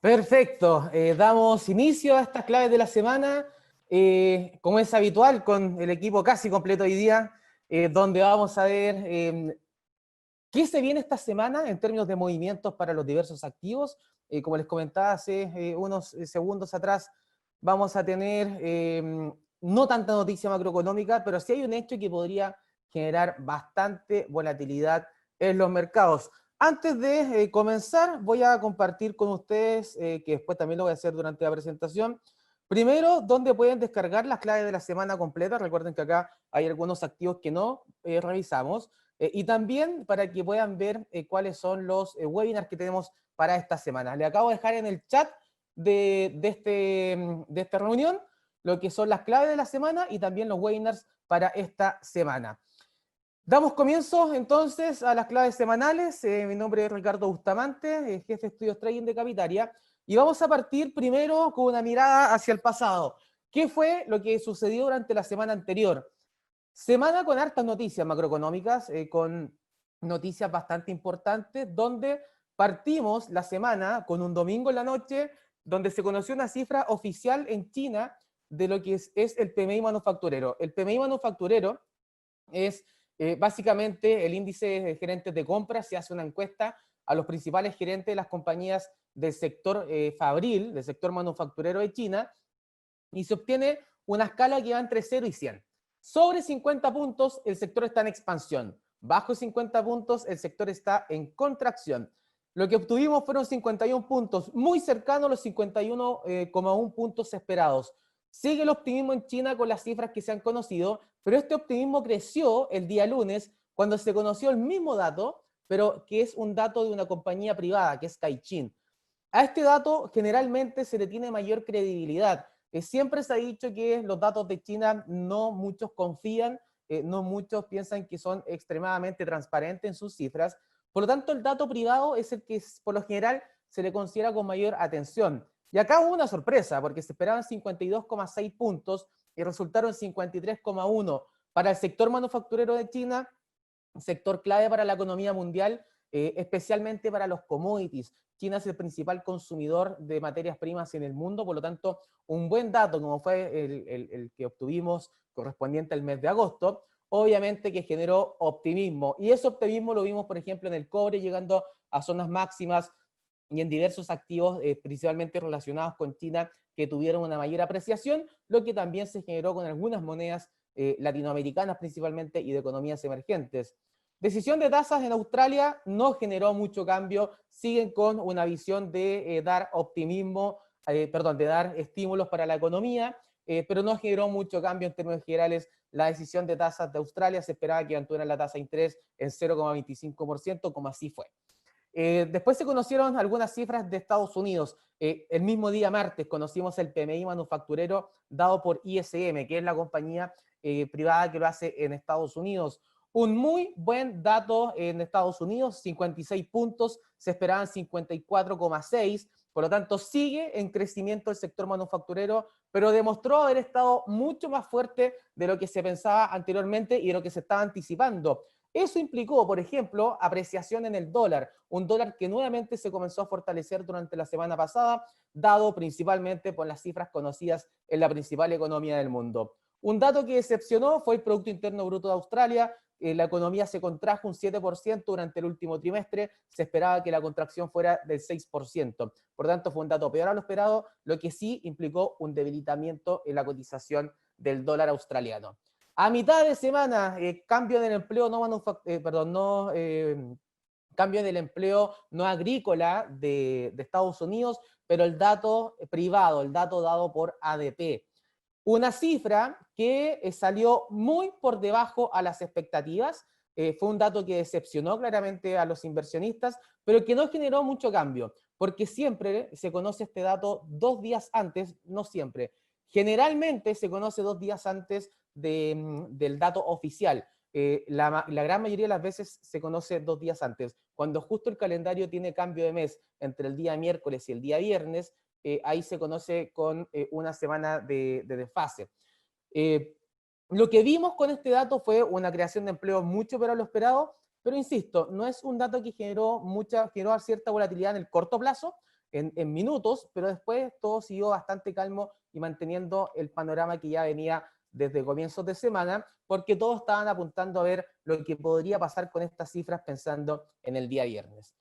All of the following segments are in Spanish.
Perfecto, damos inicio a estas claves de la semana, como es habitual, con el equipo casi completo hoy día, donde vamos a ver qué se viene esta semana en términos de movimientos para los diversos activos. Como les comentaba hace unos segundos atrás, vamos a tener no tanta noticia macroeconómica, pero sí hay un hecho que podría generar bastante volatilidad en los mercados. Antes de comenzar, voy a compartir con ustedes, que después también lo voy a hacer durante la presentación, primero, donde pueden descargar las claves de la semana completa. Recuerden que acá hay algunos activos que no revisamos. Y también para que puedan ver cuáles son los webinars que tenemos para esta semana. Le acabo de dejar en el chat de esta reunión lo que son las claves de la semana y también los webinars para esta semana. Damos comienzo entonces a las claves semanales. Mi nombre es Ricardo Bustamante, jefe de estudios trading de Capitaria, y vamos a partir primero con una mirada hacia el pasado. ¿Qué fue lo que sucedió durante la semana anterior? Semana con hartas noticias macroeconómicas, con noticias bastante importantes, donde partimos la semana con un domingo en la noche, donde se conoció una cifra oficial en China de lo que es el PMI manufacturero. El PMI manufacturero es básicamente el índice de gerentes de compra. Se hace una encuesta a los principales gerentes de las compañías del sector fabril, del sector manufacturero de China, y se obtiene una escala que va entre 0 y 100. Sobre 50 puntos, el sector está en expansión. Bajo 50 puntos, el sector está en contracción. Lo que obtuvimos fueron 51 puntos, muy cercanos a los 51,1 puntos esperados. Sigue el optimismo en China con las cifras que se han conocido, pero este optimismo creció el día lunes cuando se conoció el mismo dato, pero que es un dato de una compañía privada, que es Caixin. A este dato generalmente se le tiene mayor credibilidad. Siempre se ha dicho que los datos de China no muchos confían, no muchos piensan que son extremadamente transparentes en sus cifras. Por lo tanto, el dato privado es el que por lo general se le considera con mayor atención. Y acá hubo una sorpresa, porque se esperaban 52,6 puntos y resultaron 53,1. Para el sector manufacturero de China, sector clave para la economía mundial, especialmente para los commodities. China es el principal consumidor de materias primas en el mundo, por lo tanto, un buen dato como fue el que obtuvimos correspondiente al mes de agosto, obviamente que generó optimismo. Y ese optimismo lo vimos, por ejemplo, en el cobre, llegando a zonas máximas y en diversos activos, principalmente relacionados con China, que tuvieron una mayor apreciación, lo que también se generó con algunas monedas latinoamericanas principalmente y de economías emergentes. Decisión de tasas en Australia no generó mucho cambio, siguen con una visión de dar optimismo, de dar estímulos para la economía, pero no generó mucho cambio en términos generales. La decisión de tasas de Australia se esperaba que mantuviera la tasa de interés en 0,25%, como así fue. Después se conocieron algunas cifras de Estados Unidos. El mismo día martes conocimos el PMI manufacturero dado por ISM, que es la compañía privada que lo hace en Estados Unidos. Un muy buen dato en Estados Unidos, 56 puntos, se esperaban 54,6, por lo tanto sigue en crecimiento el sector manufacturero, pero demostró haber estado mucho más fuerte de lo que se pensaba anteriormente y de lo que se estaba anticipando. Eso implicó, por ejemplo, apreciación en el dólar, un dólar que nuevamente se comenzó a fortalecer durante la semana pasada, dado principalmente por las cifras conocidas en la principal economía del mundo. Un dato que decepcionó fue el Producto Interno Bruto de Australia. La economía se contrajo un 7% durante el último trimestre, se esperaba que la contracción fuera del 6%. Por tanto, fue un dato peor a lo esperado, lo que sí implicó un debilitamiento en la cotización del dólar australiano. A mitad de semana, cambio del empleo cambio del empleo no agrícola de Estados Unidos, pero el dato privado, el dato dado por ADP. Una cifra que salió muy por debajo a las expectativas, fue un dato que decepcionó claramente a los inversionistas, pero que no generó mucho cambio, porque siempre se conoce este dato 2 días antes, no siempre. Generalmente se conoce 2 días antes del dato oficial. La gran mayoría de las veces se conoce 2 días antes. Cuando justo el calendario tiene cambio de mes entre el día miércoles y el día viernes, ahí se conoce con una semana de desfase. Lo que vimos con este dato fue una creación de empleo mucho peor a lo esperado, pero insisto, no es un dato que generó cierta volatilidad en el corto plazo, en minutos, pero después todo siguió bastante calmo y manteniendo el panorama que ya venía desde comienzos de semana, porque todos estaban apuntando a ver lo que podría pasar con estas cifras pensando en el día viernes.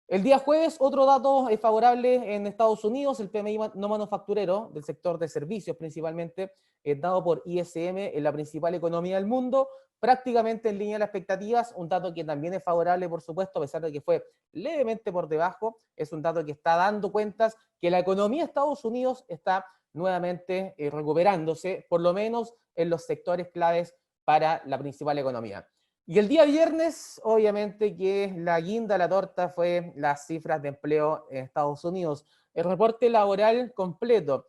El día jueves, otro dato favorable en Estados Unidos, el PMI no manufacturero del sector de servicios principalmente, dado por ISM en la principal economía del mundo, prácticamente en línea de las expectativas, un dato que también es favorable, por supuesto, a pesar de que fue levemente por debajo, es un dato que está dando cuentas que la economía de Estados Unidos está nuevamente recuperándose, por lo menos en los sectores claves para la principal economía. Y el día viernes, obviamente que la guinda, la torta, fue las cifras de empleo en Estados Unidos. El reporte laboral completo.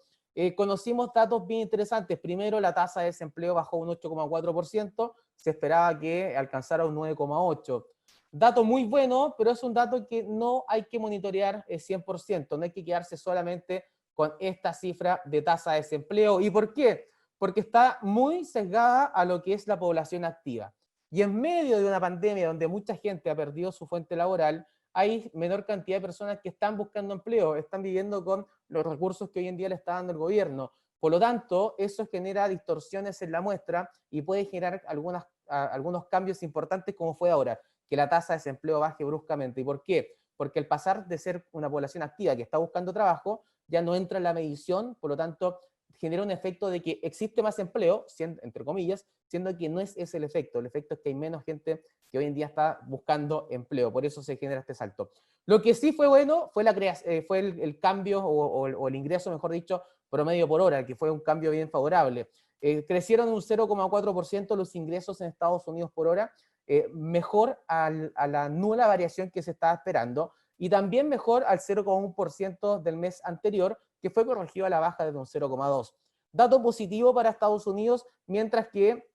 Conocimos datos bien interesantes. Primero, la tasa de desempleo bajó un 8,4%, se esperaba que alcanzara un 9,8%. Dato muy bueno, pero es un dato que no hay que monitorear 100%, no hay que quedarse solamente con esta cifra de tasa de desempleo. ¿Y por qué? Porque está muy sesgada a lo que es la población activa. Y en medio de una pandemia donde mucha gente ha perdido su fuente laboral, hay menor cantidad de personas que están buscando empleo, están viviendo con los recursos que hoy en día le está dando el gobierno. Por lo tanto, eso genera distorsiones en la muestra y puede generar algunos cambios importantes como fue ahora, que la tasa de desempleo baje bruscamente. ¿Y por qué? Porque el pasar de ser una población activa que está buscando trabajo, ya no entra en la medición, por lo tanto, genera un efecto de que existe más empleo, entre comillas, siendo que no es ese el efecto es que hay menos gente que hoy en día está buscando empleo, por eso se genera este salto. Lo que sí fue bueno fue, fue el cambio o el ingreso, mejor dicho, promedio por hora, que fue un cambio bien favorable. Crecieron un 0,4% los ingresos en Estados Unidos por hora, mejor a la nula variación que se estaba esperando, y también mejor al 0,1% del mes anterior, que fue corregido a la baja desde un 0,2%. Dato positivo para Estados Unidos, mientras que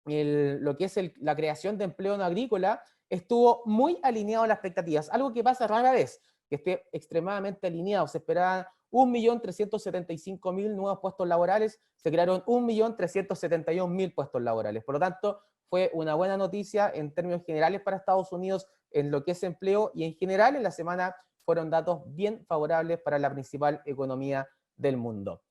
lo que es la creación de empleo no agrícola estuvo muy alineado a las expectativas, algo que pasa rara vez, que esté extremadamente alineado. Se esperaban 1.375.000 nuevos puestos laborales, se crearon 1.371.000 puestos laborales. Por lo tanto, fue una buena noticia en términos generales para Estados Unidos en lo que es empleo, y en general en la semana fueron datos bien favorables para la principal economía del mundo.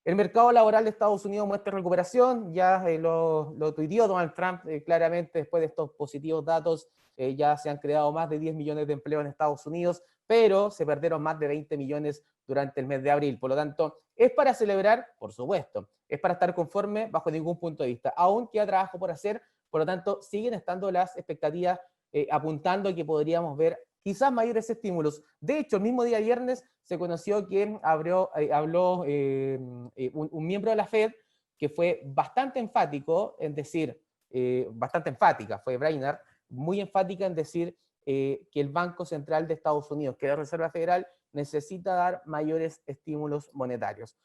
El mercado laboral de Estados Unidos muestra recuperación, ya lo tuiteó Donald Trump claramente después de estos positivos datos, ya se han creado más de 10 millones de empleos en Estados Unidos, pero se perdieron más de 20 millones durante el mes de abril. Por lo tanto, es para celebrar, por supuesto, es para estar conforme bajo ningún punto de vista. Aún queda trabajo por hacer, por lo tanto, siguen estando las expectativas apuntando que podríamos ver quizás mayores estímulos. De hecho, el mismo día viernes se conoció que habló un miembro de la Fed que fue bastante enfático en decir, bastante enfática, fue Brainerd, muy enfática en decir que el Banco Central de Estados Unidos, que es la Reserva Federal, necesita dar mayores estímulos monetarios.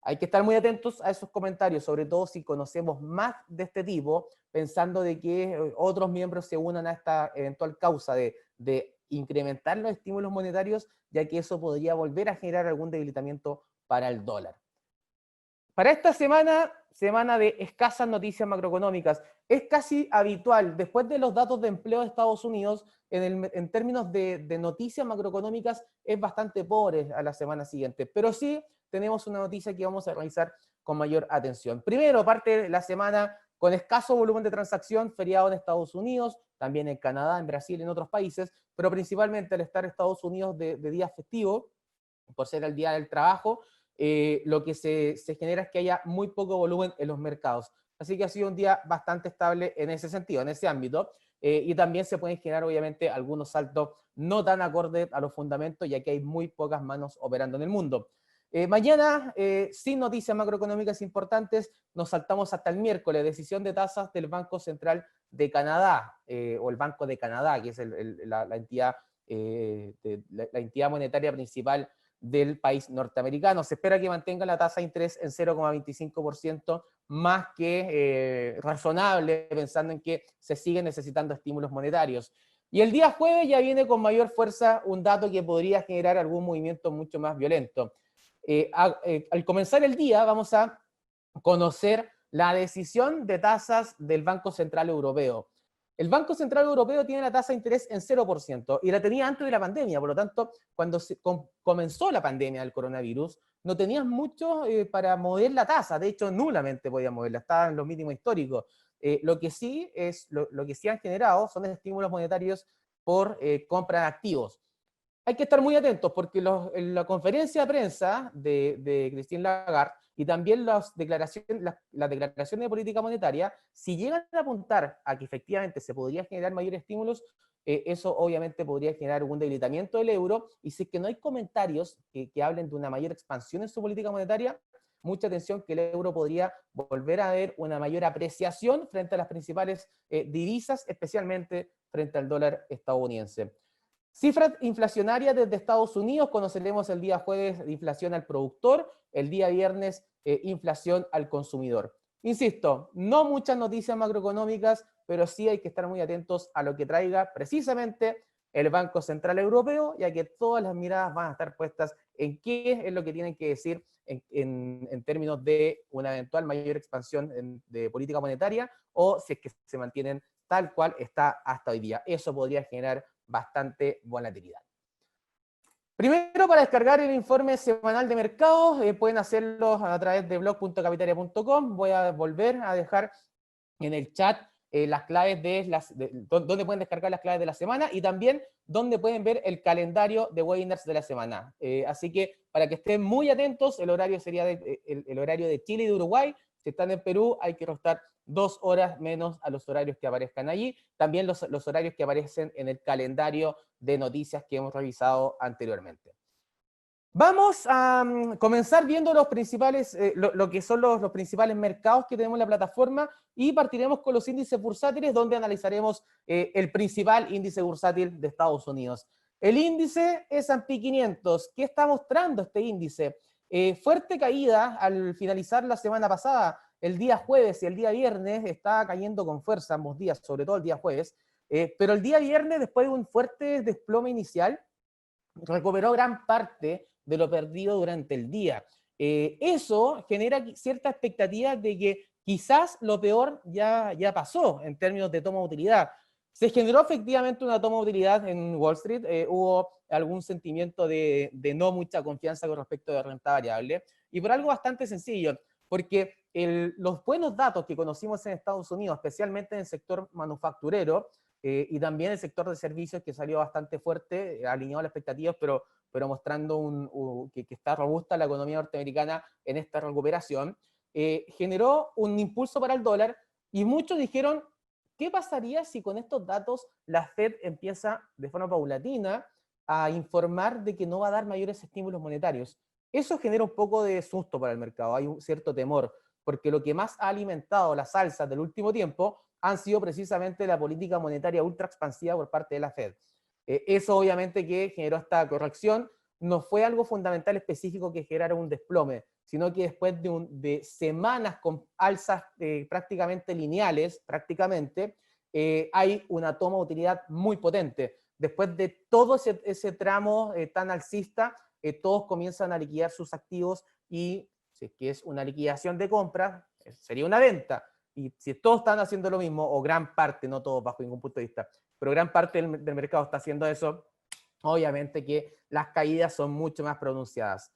Hay que estar muy atentos a esos comentarios, sobre todo si conocemos más de este tipo, pensando de que otros miembros se unan a esta eventual causa de incrementar los estímulos monetarios, ya que eso podría volver a generar algún debilitamiento para el dólar. Para esta semana, semana de escasas noticias macroeconómicas, es casi habitual, después de los datos de empleo de Estados Unidos, en términos de noticias macroeconómicas, es bastante pobre a la semana siguiente. Pero sí tenemos una noticia que vamos a revisar con mayor atención. Primero, parte de la semana con escaso volumen de transacción, feriado en Estados Unidos, también en Canadá, en Brasil, en otros países, pero principalmente al estar Estados Unidos de día festivo, por ser el día del trabajo, lo que se genera es que haya muy poco volumen en los mercados. Así que ha sido un día bastante estable en ese sentido, en ese ámbito, y también se pueden generar obviamente algunos saltos no tan acordes a los fundamentos, ya que hay muy pocas manos operando en el mundo. Mañana, sin noticias macroeconómicas importantes, nos saltamos hasta el miércoles, decisión de tasas del Banco Central de Canadá, o el Banco de Canadá, que es la entidad, la entidad monetaria principal del país norteamericano. Se espera que mantenga la tasa de interés en 0,25%, más que razonable, pensando en que se siguen necesitando estímulos monetarios. Y el día jueves ya viene con mayor fuerza un dato que podría generar algún movimiento mucho más violento. Al comenzar el día vamos a conocer la decisión de tasas del Banco Central Europeo. El Banco Central Europeo tiene la tasa de interés en 0% y la tenía antes de la pandemia. Por lo tanto, cuando comenzó la pandemia del coronavirus, no tenías mucho para mover la tasa. De hecho, nulamente podía moverla, estaba en los mínimos históricos. Lo que sí han generado son estímulos monetarios por compra de activos. Hay que estar muy atentos porque en la conferencia de prensa de Christine Lagarde y también las declaraciones de política monetaria, si llegan a apuntar a que efectivamente se podría generar mayores estímulos, eso obviamente podría generar un debilitamiento del euro, y si es que no hay comentarios que hablen de una mayor expansión en su política monetaria, mucha atención que el euro podría volver a ver una mayor apreciación frente a las principales divisas, especialmente frente al dólar estadounidense. Cifras inflacionarias desde Estados Unidos, conoceremos el día jueves de inflación al productor, el día viernes inflación al consumidor. Insisto, no muchas noticias macroeconómicas, pero sí hay que estar muy atentos a lo que traiga precisamente el Banco Central Europeo, ya que todas las miradas van a estar puestas en qué es lo que tienen que decir en términos de una eventual mayor expansión de política monetaria, o si es que se mantienen tal cual está hasta hoy día. Eso podría generar bastante volatilidad. Primero, para descargar el informe semanal de mercados, pueden hacerlo a través de blog.capitalia.com. Voy a volver a dejar en el chat las claves donde pueden descargar las claves de la semana y también donde pueden ver el calendario de webinars de la semana. Así que para que estén muy atentos, el horario sería el horario de Chile y de Uruguay. Si están en Perú, hay que restar 2 horas menos a los horarios que aparezcan allí. También los horarios que aparecen en el calendario de noticias que hemos revisado anteriormente. Vamos a comenzar viendo los principales, lo que son los principales mercados que tenemos en la plataforma, y partiremos con los índices bursátiles, donde analizaremos el principal índice bursátil de Estados Unidos. El índice S&P 500, ¿qué está mostrando este índice? Fuerte caída al finalizar la semana pasada. El día jueves y el día viernes está cayendo con fuerza, ambos días, sobre todo el día jueves, pero el día viernes, después de un fuerte desplome inicial, recuperó gran parte de lo perdido durante el día. Eso genera cierta expectativa de que quizás lo peor ya pasó en términos de toma de utilidad. Se generó efectivamente una toma de utilidad en Wall Street, hubo algún sentimiento de no mucha confianza con respecto de renta variable, y por algo bastante sencillo, porque los buenos datos que conocimos en Estados Unidos, especialmente en el sector manufacturero, y también el sector de servicios, que salió bastante fuerte, alineado a las expectativas, pero mostrando que está robusta la economía norteamericana en esta recuperación, generó un impulso para el dólar, y muchos dijeron, ¿qué pasaría si con estos datos la Fed empieza de forma paulatina a informar de que no va a dar mayores estímulos monetarios? Eso genera un poco de susto para el mercado, hay un cierto temor, porque lo que más ha alimentado las alzas del último tiempo han sido precisamente la política monetaria ultra expansiva por parte de la Fed. Eso obviamente que generó esta corrección, no fue algo fundamental específico que generara un desplome, sino que después de semanas con alzas prácticamente lineales, hay una toma de utilidad muy potente. Después de todo ese tramo tan alcista, todos comienzan a liquidar sus activos, y si es que es una liquidación de compra, sería una venta. Y si todos están haciendo lo mismo, o gran parte, no todos bajo ningún punto de vista, pero gran parte del mercado está haciendo eso, obviamente que las caídas son mucho más pronunciadas.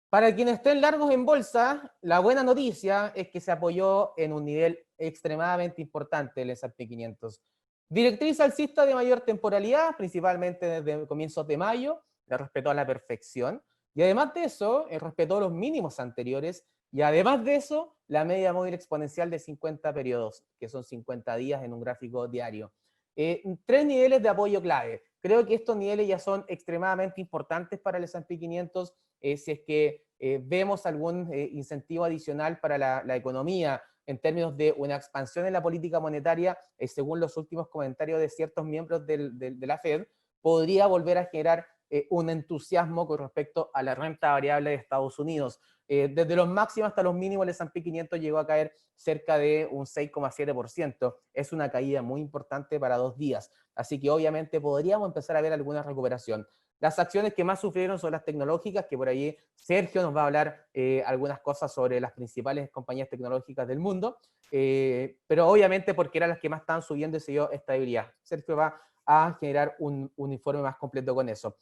Para quienes estén largos en bolsa, la buena noticia es que se apoyó en un nivel extremadamente importante el S&P 500. Directriz alcista de mayor temporalidad, principalmente desde comienzos de mayo, la respetó a la perfección, y además de eso, respetó los mínimos anteriores, y además de eso, la media móvil exponencial de 50 periodos, que son 50 días en un gráfico diario. 3 niveles de apoyo clave. Creo que estos niveles ya son extremadamente importantes para el S&P 500, si es que vemos algún incentivo adicional para la economía en términos de una expansión en la política monetaria, según los últimos comentarios de ciertos miembros de la Fed, podría volver a generar un entusiasmo con respecto a la renta variable de Estados Unidos. Desde los máximos hasta los mínimos, el S&P 500 llegó a caer cerca de un 6,7%. Es una caída muy importante para 2 días. Así que obviamente podríamos empezar a ver alguna recuperación. Las acciones que más sufrieron son las tecnológicas, que por ahí Sergio nos va a hablar algunas cosas sobre las principales compañías tecnológicas del mundo, pero obviamente porque eran las que más estaban subiendo y se dio estabilidad. Sergio va a generar un informe más completo con eso.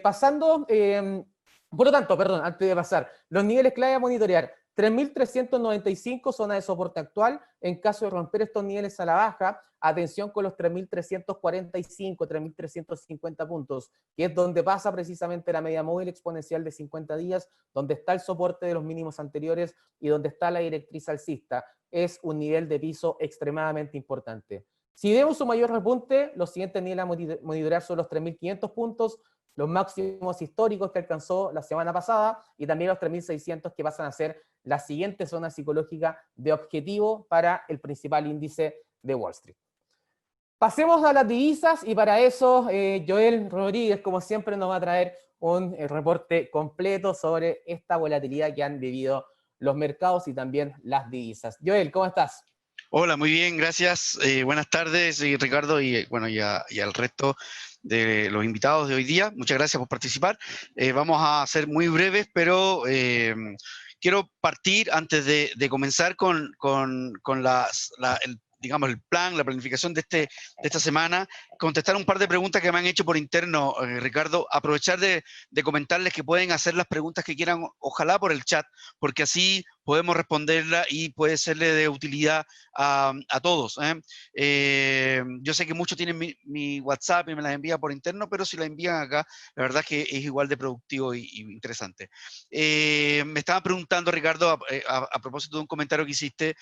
Pasando, por lo tanto, perdón, antes de pasar, los niveles clave a monitorear. 3.395 zona de soporte actual. En caso de romper estos niveles a la baja, atención con los 3.345, 3.350 puntos, que es donde pasa precisamente la media móvil exponencial de 50 días, donde está el soporte de los mínimos anteriores y donde está la directriz alcista. Es un nivel de piso extremadamente importante. Si vemos un mayor repunte, los siguientes niveles a monitorear son los 3.500 puntos, los máximos históricos que alcanzó la semana pasada y también los 3.600 que pasan a ser la siguiente zona psicológica de objetivo para el principal índice de Wall Street. Pasemos a las divisas y para eso Joel Rodríguez, como siempre, nos va a traer un reporte completo sobre esta volatilidad que han vivido los mercados y también las divisas. Joel, ¿cómo estás? Hola, muy bien, gracias. Buenas tardes, Ricardo, y bueno, y al resto de los invitados de hoy día. Muchas gracias por participar. Vamos a ser muy breves, pero quiero partir antes de comenzar con digamos, el plan, la planificación de esta semana, contestar un par de preguntas que me han hecho por interno, Ricardo, aprovechar de comentarles que pueden hacer las preguntas que quieran, ojalá por el chat, porque así podemos responderla y puede serle de utilidad a todos. Yo sé que muchos tienen mi WhatsApp y me las envían por interno, pero si la envían acá, la verdad es que es igual de productivo y interesante. Me estaban preguntando, Ricardo, a propósito de un comentario que hiciste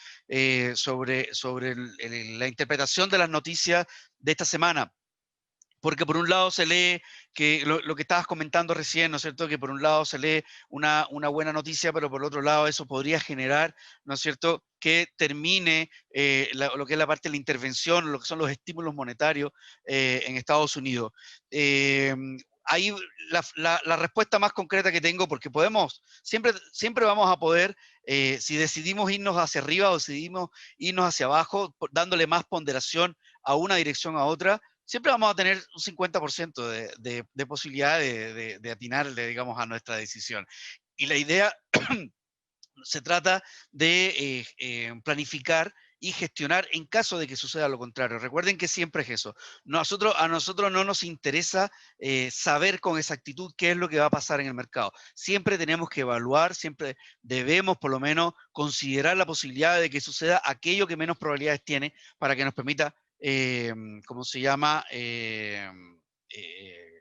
sobre la interpretación de las noticias de esta semana. Porque por un lado se lee que lo que estabas comentando recién, ¿no es cierto? Que por un lado se lee una buena noticia, pero por otro lado eso podría generar, ¿no es cierto?, que termine lo que es la parte de la intervención, lo que son los estímulos monetarios en Estados Unidos. Ahí la respuesta más concreta que tengo, porque siempre vamos a poder, si decidimos irnos hacia arriba o decidimos irnos hacia abajo, dándole más ponderación a una dirección a otra, siempre vamos a tener un 50% de posibilidad de atinarle, digamos, a nuestra decisión. Y la idea se trata de planificar y gestionar en caso de que suceda lo contrario. Recuerden que siempre es eso. A nosotros no nos interesa saber con exactitud qué es lo que va a pasar en el mercado. Siempre tenemos que evaluar, siempre debemos por lo menos considerar la posibilidad de que suceda aquello que menos probabilidades tiene para que nos permita, ¿cómo se llama?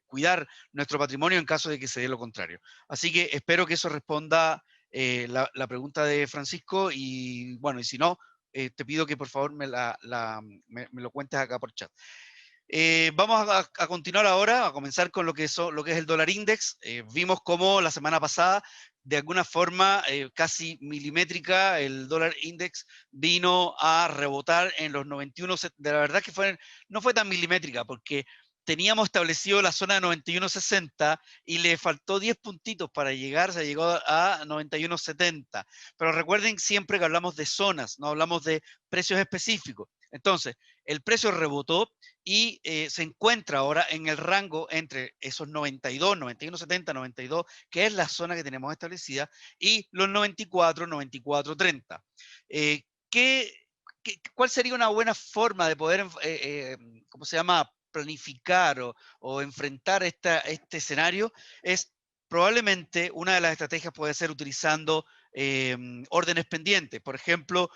Cuidar nuestro patrimonio en caso de que se dé lo contrario. Así que espero que eso responda la pregunta de Francisco y bueno, y si no, te pido que por favor me lo cuentes acá por chat. Vamos a continuar ahora, a comenzar con lo que es el dólar index. Vimos cómo la semana pasada, de alguna forma casi milimétrica, el dólar index vino a rebotar en los 91. De la verdad que no fue tan milimétrica, porque teníamos establecido la zona de 91.60 y le faltó 10 puntitos para llegar, se llegó a 91.70. Pero recuerden siempre que hablamos de zonas, no hablamos de precios específicos. Entonces, el precio rebotó y se encuentra ahora en el rango entre esos 92, 91.70, 92, que es la zona que tenemos establecida, y los 94, 94.30. ¿Cuál sería una buena forma de poder, ¿cómo se llama?, planificar o enfrentar este escenario? Es probablemente una de las estrategias puede ser utilizando órdenes pendientes, por ejemplo,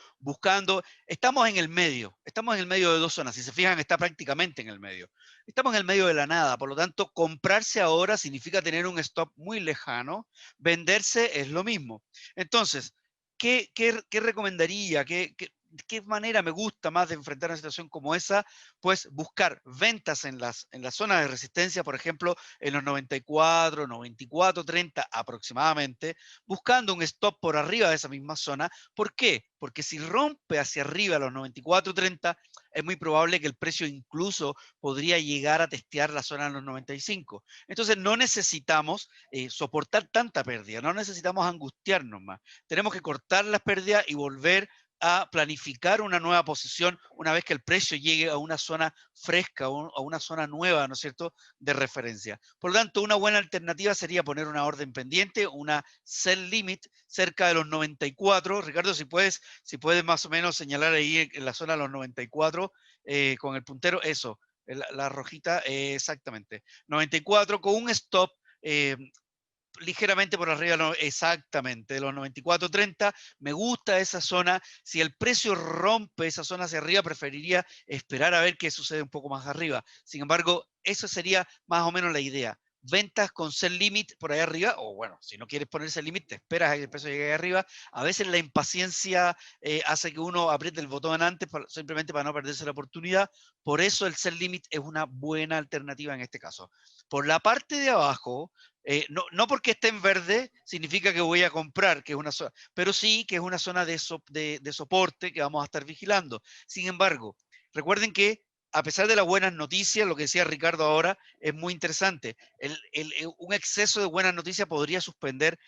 estamos en el medio de dos zonas, si se fijan está prácticamente en el medio, estamos en el medio de la nada, por lo tanto comprarse ahora significa tener un stop muy lejano, venderse es lo mismo. Entonces, ¿qué recomendaría? ¿Qué manera me gusta más de enfrentar una situación como esa? Pues buscar ventas en las zonas de resistencia, por ejemplo, en los 94, 94.30 aproximadamente, buscando un stop por arriba de esa misma zona. ¿Por qué? Porque si rompe hacia arriba los 94.30, es muy probable que el precio incluso podría llegar a testear la zona de los 95. Entonces no necesitamos soportar tanta pérdida, no necesitamos angustiarnos más. Tenemos que cortar las pérdidas y volver a planificar una nueva posición una vez que el precio llegue a una zona fresca o a una zona nueva, ¿no es cierto?, de referencia. Por lo tanto, una buena alternativa sería poner una orden pendiente, una sell limit cerca de los 94. Ricardo, si puedes más o menos señalar ahí en la zona de los 94 con el puntero, eso, la rojita, exactamente. 94 con un stop ligeramente por arriba, exactamente, de los 94.30. Me gusta esa zona. Si el precio rompe esa zona hacia arriba, preferiría esperar a ver qué sucede un poco más arriba. Sin embargo, eso sería más o menos la idea. Ventas con sell limit por ahí arriba, o bueno, si no quieres ponerse el límite, te esperas a que el precio llegue ahí arriba. A veces la impaciencia hace que uno apriete el botón antes simplemente para no perderse la oportunidad. Por eso el sell limit es una buena alternativa en este caso. Por la parte de abajo, no porque esté en verde significa que voy a comprar, que es una zona, pero sí que es una zona de soporte que vamos a estar vigilando. Sin embargo, recuerden que a pesar de las buenas noticias, lo que decía Ricardo ahora es muy interesante. Un exceso de buenas noticias podría suspender,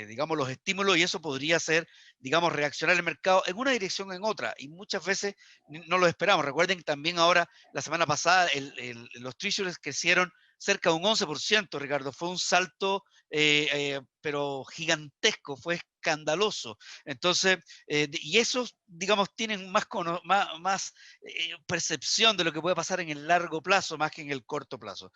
digamos, los estímulos y eso podría hacer, digamos, reaccionar el mercado en una dirección o en otra. Y muchas veces no lo esperamos. Recuerden que también ahora, la semana pasada, los treasuries crecieron cerca de un 11%, Ricardo. Fue un salto, pero gigantesco, fue escandaloso. Entonces, y esos, digamos, tienen más percepción de lo que puede pasar en el largo plazo más que en el corto plazo.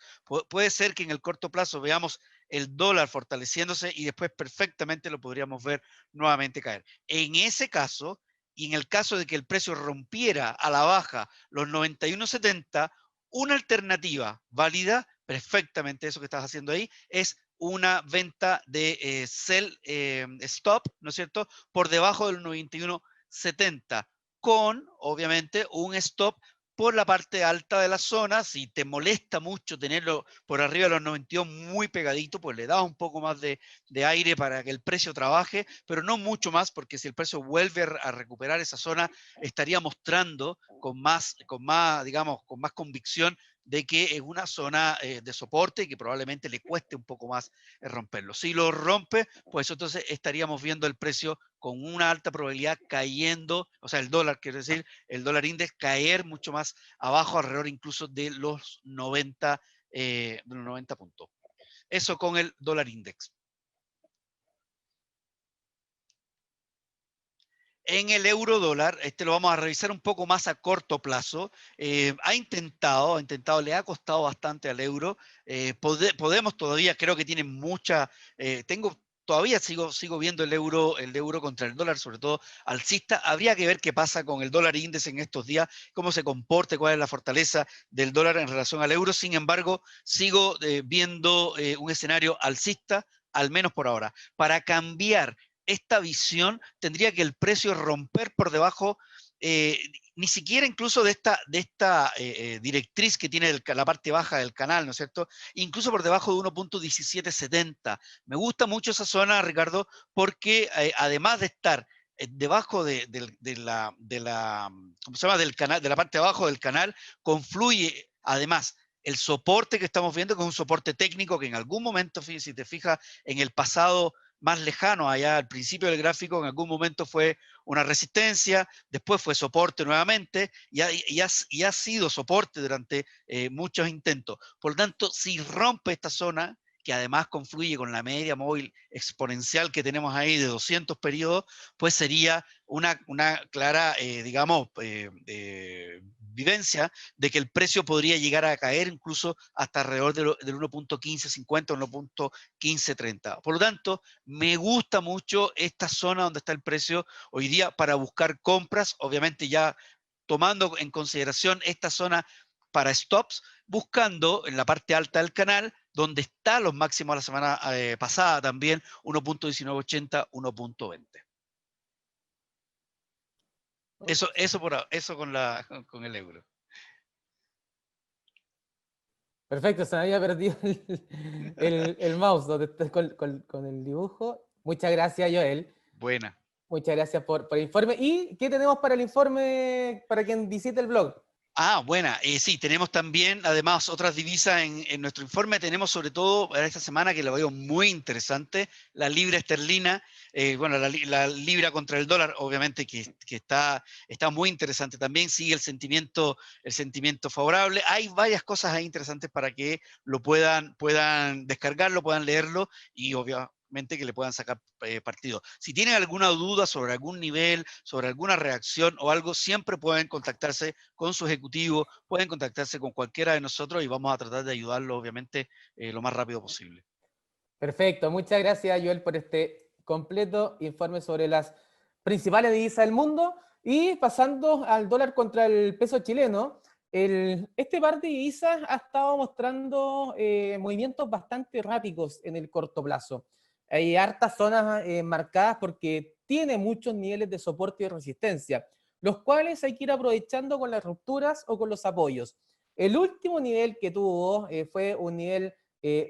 Puede ser que en el corto plazo veamos el dólar fortaleciéndose y después perfectamente lo podríamos ver nuevamente caer. En ese caso, y en el caso de que el precio rompiera a la baja los 91.70, una alternativa válida, perfectamente eso que estás haciendo ahí, es una venta de sell stop, ¿no es cierto?, por debajo del 91.70, con, obviamente, un stop por la parte alta de la zona. Si te molesta mucho tenerlo por arriba de los 92 muy pegadito, pues le das un poco más de aire para que el precio trabaje, pero no mucho más, porque si el precio vuelve a recuperar esa zona, estaría mostrando digamos, con más convicción de que es una zona de soporte y que probablemente le cueste un poco más romperlo. Si lo rompe, pues entonces estaríamos viendo el precio con una alta probabilidad cayendo, o sea, el dólar, quiero decir, el dólar index caer mucho más abajo, alrededor incluso de los 90 puntos. Eso con el dólar index. En el euro dólar, lo vamos a revisar un poco más a corto plazo. Ha intentado, le ha costado bastante al euro. Podemos todavía, creo que tiene mucha, todavía sigo viendo el euro contra el dólar, sobre todo alcista. Habría que ver qué pasa con el dólar índice en estos días, cómo se comporte, cuál es la fortaleza del dólar en relación al euro. Sin embargo, sigo viendo un escenario alcista, al menos por ahora. Para cambiar esta visión, tendría que el precio romper por debajo, ni siquiera incluso de esta directriz que tiene la parte baja del canal, ¿no es cierto? Incluso por debajo de 1.1770. Me gusta mucho esa zona, Ricardo, porque además de estar debajo ¿cómo se llama? Del canal, de la parte de abajo del canal, confluye además el soporte que estamos viendo, que es un soporte técnico que en algún momento, si te fijas, en el pasado más lejano, allá al principio del gráfico, en algún momento fue una resistencia, después fue soporte nuevamente y ha sido soporte durante muchos intentos. Por lo tanto, si rompe esta zona, que además confluye con la media móvil exponencial que tenemos ahí de 200 periodos, pues sería una clara, digamos, vivencia de que el precio podría llegar a caer incluso hasta alrededor del 1.1550 o 1.1530. Por lo tanto, me gusta mucho esta zona donde está el precio hoy día para buscar compras, obviamente ya tomando en consideración esta zona para stops, buscando en la parte alta del canal, donde está los máximos la semana pasada también, 1.1980, 1.20. Eso con el euro. Perfecto, se me había perdido el mouse donde está con el dibujo. Muchas gracias, Joel. Buena. Muchas gracias por el informe. ¿Y qué tenemos para el informe para quien visite el blog? Ah, buena. Sí, tenemos también, además, otras divisas en nuestro informe. Tenemos sobre todo para esta semana, que lo veo muy interesante, la libra esterlina, bueno, la libra contra el dólar, obviamente que está muy interesante. También sigue el sentimiento favorable. Hay varias cosas ahí interesantes para que lo puedan descargarlo, puedan leerlo y obviamente que le puedan sacar partido. Si tienen alguna duda sobre algún nivel, sobre alguna reacción o algo, siempre pueden contactarse con su ejecutivo, pueden contactarse con cualquiera de nosotros y vamos a tratar de ayudarlo, obviamente, lo más rápido posible. Perfecto, muchas gracias Joel por este completo informe sobre las principales divisas del mundo. Y pasando al dólar contra el peso chileno, este par de divisas ha estado mostrando movimientos bastante rápidos en el corto plazo. Hay hartas zonas marcadas porque tiene muchos niveles de soporte y resistencia, los cuales hay que ir aprovechando con las rupturas o con los apoyos. El último nivel que tuvo fue un nivel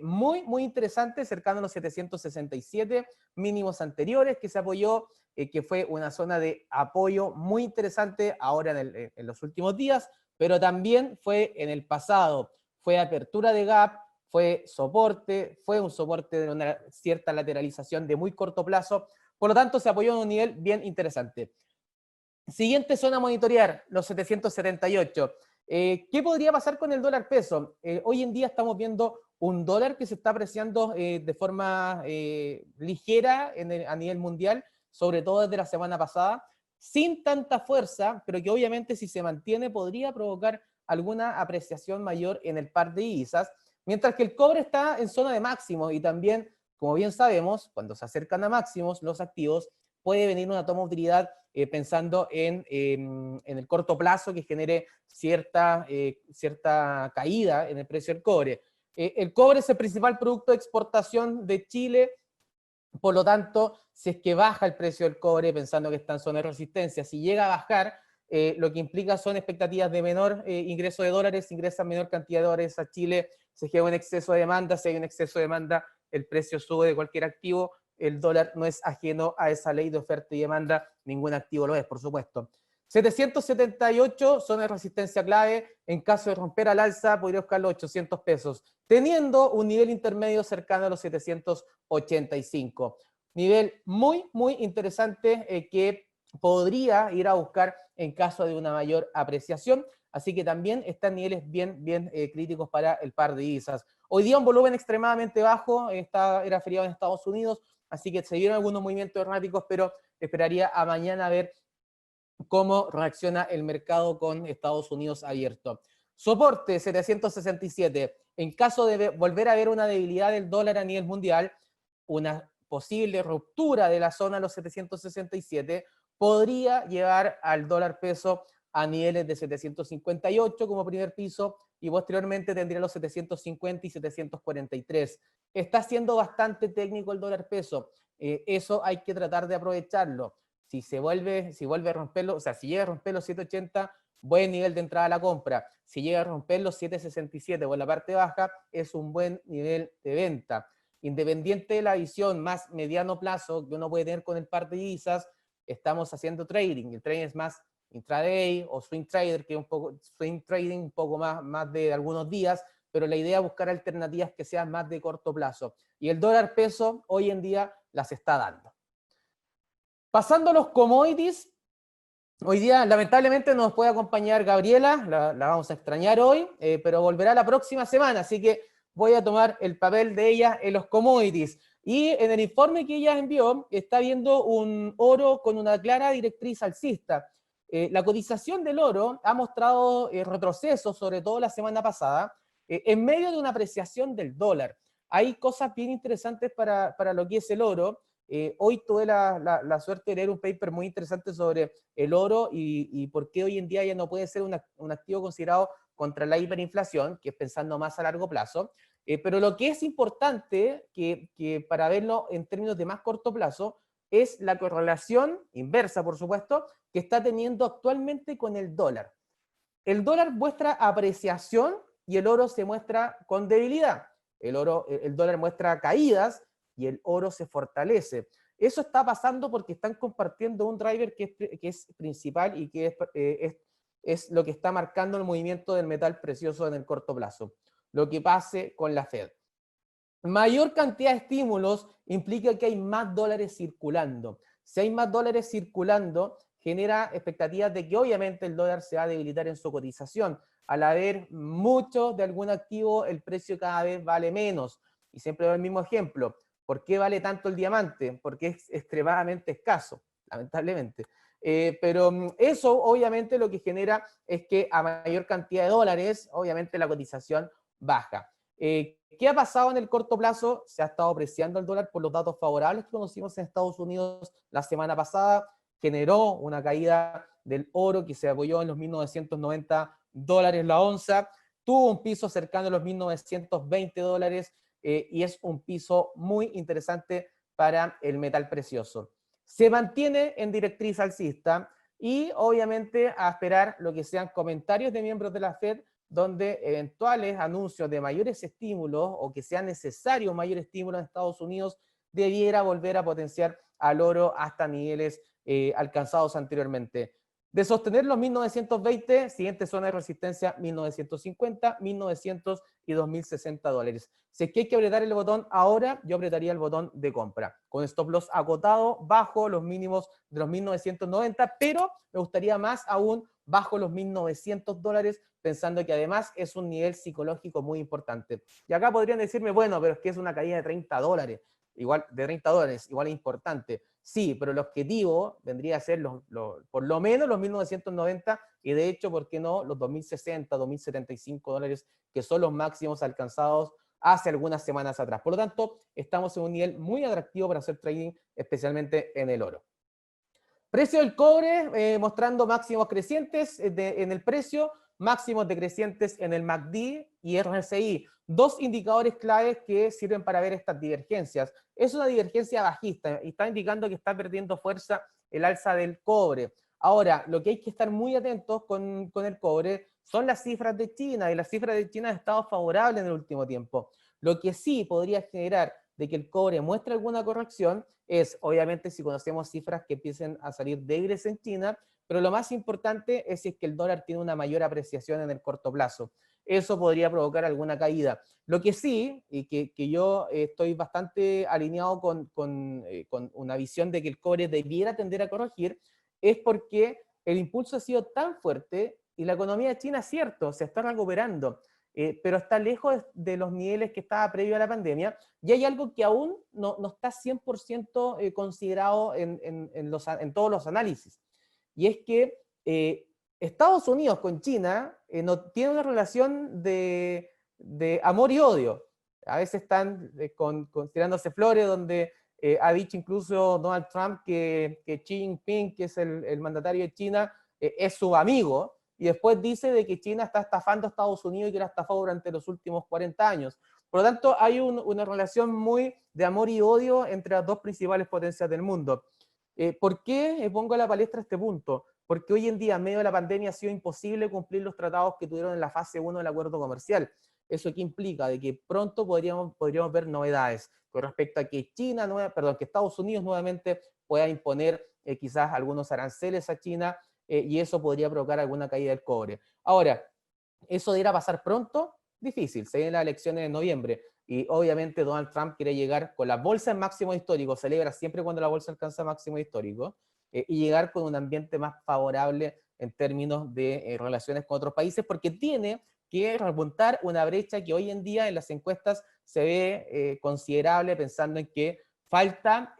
muy interesante, cercano a los 767 mínimos anteriores, que se apoyó, que fue una zona de apoyo muy interesante ahora en los últimos días, pero también fue en el pasado, fue apertura de gap, fue soporte, fue un soporte de una cierta lateralización de muy corto plazo, por lo tanto se apoyó en un nivel bien interesante. Siguiente zona a monitorear, los 778. ¿Qué podría pasar con el dólar peso? Hoy en día estamos viendo un dólar que se está apreciando de forma ligera a nivel mundial, sobre todo desde la semana pasada, sin tanta fuerza, pero que obviamente si se mantiene podría provocar alguna apreciación mayor en el par de divisas, mientras que el cobre está en zona de máximo y también, como bien sabemos, cuando se acercan a máximos los activos, puede venir una toma de utilidad pensando en el corto plazo que genere cierta caída en el precio del cobre. El cobre es el principal producto de exportación de Chile, por lo tanto, si es que baja el precio del cobre, pensando que está en zona de resistencia, si llega a bajar, lo que implica son expectativas de menor ingreso de dólares, ingresan menor cantidad de dólares a Chile, se genera un exceso de demanda, si hay un exceso de demanda, el precio sube de cualquier activo, el dólar no es ajeno a esa ley de oferta y demanda, ningún activo lo es, por supuesto. 778 son de resistencia clave, en caso de romper al alza podría buscar los 800 pesos, teniendo un nivel intermedio cercano a los 785. Nivel muy interesante que podría ir a buscar en caso de una mayor apreciación, así que también están niveles bien críticos para el par de divisas. Hoy día un volumen extremadamente bajo, era feriado en Estados Unidos, así que se dieron algunos movimientos erráticos, pero esperaría a mañana a ver cómo reacciona el mercado con Estados Unidos abierto. Soporte 767. En caso de volver a ver una debilidad del dólar a nivel mundial, una posible ruptura de la zona de los 767 podría llevar al dólar peso a niveles de 758 como primer piso y posteriormente tendría los 750 y 743. Está siendo bastante técnico el dólar peso. Eso hay que tratar de aprovecharlo. Si vuelve a romperlo, o sea, si llega a romper los 780, buen nivel de entrada a la compra. Si llega a romper los 767 o en la parte baja, es un buen nivel de venta. Independiente de la visión más mediano plazo que uno puede tener con el par de divisas, estamos haciendo trading. El trading es más intraday o swing trader, que es un poco swing trading, un poco más de algunos días, pero la idea es buscar alternativas que sean más de corto plazo. Y el dólar peso hoy en día las está dando. Pasando a los commodities, hoy día lamentablemente no nos puede acompañar Gabriela, la vamos a extrañar hoy, pero volverá la próxima semana, así que voy a tomar el papel de ella en los commodities. Y en el informe que ella envió, está viendo un oro con una clara directriz alcista. La cotización del oro ha mostrado retrocesos, sobre todo la semana pasada, en medio de una apreciación del dólar. Hay cosas bien interesantes para lo que es el oro. Hoy tuve la suerte de leer un paper muy interesante sobre el oro y por qué hoy en día ya no puede ser un activo considerado contra la hiperinflación, que es pensando más a largo plazo. Pero lo que es importante que para verlo en términos de más corto plazo es la correlación inversa, por supuesto, que está teniendo actualmente con el dólar. El dólar muestra apreciación y el oro se muestra con debilidad. El dólar muestra caídas y el oro se fortalece. Eso está pasando porque están compartiendo un driver que es principal y que es lo que está marcando el movimiento del metal precioso en el corto plazo. Lo que pase con la Fed. Mayor cantidad de estímulos implica que hay más dólares circulando. Si hay más dólares circulando, genera expectativas de que obviamente el dólar se va a debilitar en su cotización. Al haber mucho de algún activo, el precio cada vez vale menos. Y siempre doy el mismo ejemplo. ¿Por qué vale tanto el diamante? Porque es extremadamente escaso, lamentablemente. Pero eso obviamente lo que genera es que a mayor cantidad de dólares, obviamente la cotización baja. ¿Qué ha pasado en el corto plazo? Se ha estado apreciando el dólar por los datos favorables que conocimos en Estados Unidos la semana pasada. Generó una caída del oro que se apoyó en los 1.990 dólares la onza. Tuvo un piso cercano a los 1.920 dólares y es un piso muy interesante para el metal precioso. Se mantiene en directriz alcista y obviamente a esperar lo que sean comentarios de miembros de la Fed donde eventuales anuncios de mayores estímulos o que sea necesario mayor estímulo en Estados Unidos debiera volver a potenciar al oro hasta niveles alcanzados anteriormente. De sostener los 1920, siguiente zona de resistencia 1950, 1900 y 2060 dólares. Si es que hay que apretar el botón ahora, yo apretaría el botón de compra, con stop loss acotado bajo los mínimos de los 1990, pero me gustaría más aún bajo los 1.900 dólares, pensando que además es un nivel psicológico muy importante. Y acá podrían decirme, bueno, pero es que es una caída de 30 dólares, igual es importante. Sí, pero el objetivo vendría a ser por lo menos los 1.990 y de hecho, ¿por qué no? Los 2.060, 2.075 dólares, que son los máximos alcanzados hace algunas semanas atrás. Por lo tanto, estamos en un nivel muy atractivo para hacer trading, especialmente en el oro. Precio del cobre mostrando máximos crecientes en el precio, máximos decrecientes en el MACD y RSI. Dos indicadores claves que sirven para ver estas divergencias. Es una divergencia bajista y está indicando que está perdiendo fuerza el alza del cobre. Ahora, lo que hay que estar muy atentos con el cobre son las cifras de China, y las cifras de China han estado favorables en el último tiempo. Lo que sí podría generar de que el cobre muestre alguna corrección es, obviamente, si conocemos cifras que empiecen a salir débiles en China, pero lo más importante es si es que el dólar tiene una mayor apreciación en el corto plazo. Eso podría provocar alguna caída. Lo que sí, y que yo estoy bastante alineado con una visión de que el cobre debiera tender a corregir, es porque el impulso ha sido tan fuerte y la economía china, cierto, se está recuperando, pero está lejos de los niveles que estaba previo a la pandemia, y hay algo que aún no está 100% considerado en todos los análisis, y es que Estados Unidos con China no tiene una relación de amor y odio. A veces están tirándose flores, donde ha dicho incluso Donald Trump que Xi Jinping, que es el mandatario de China, es su amigo, y después dice de que China está estafando a Estados Unidos y que la estafó durante los últimos 40 años. Por lo tanto, hay una relación muy de amor y odio entre las dos principales potencias del mundo. ¿Por qué pongo a la palestra este punto? Porque hoy en día, en medio de la pandemia, ha sido imposible cumplir los tratados que tuvieron en la fase 1 del acuerdo comercial. ¿Eso qué implica? De que pronto podríamos ver novedades con respecto a que que Estados Unidos nuevamente pueda imponer quizás algunos aranceles a China, y eso podría provocar alguna caída del cobre. Ahora, ¿eso deberá pasar pronto? Difícil, se vienen las elecciones en noviembre y obviamente Donald Trump quiere llegar con la bolsa en máximo histórico, celebra siempre cuando la bolsa alcanza máximo histórico, y llegar con un ambiente más favorable en términos de relaciones con otros países, porque tiene que remontar una brecha que hoy en día en las encuestas se ve considerable, pensando en que falta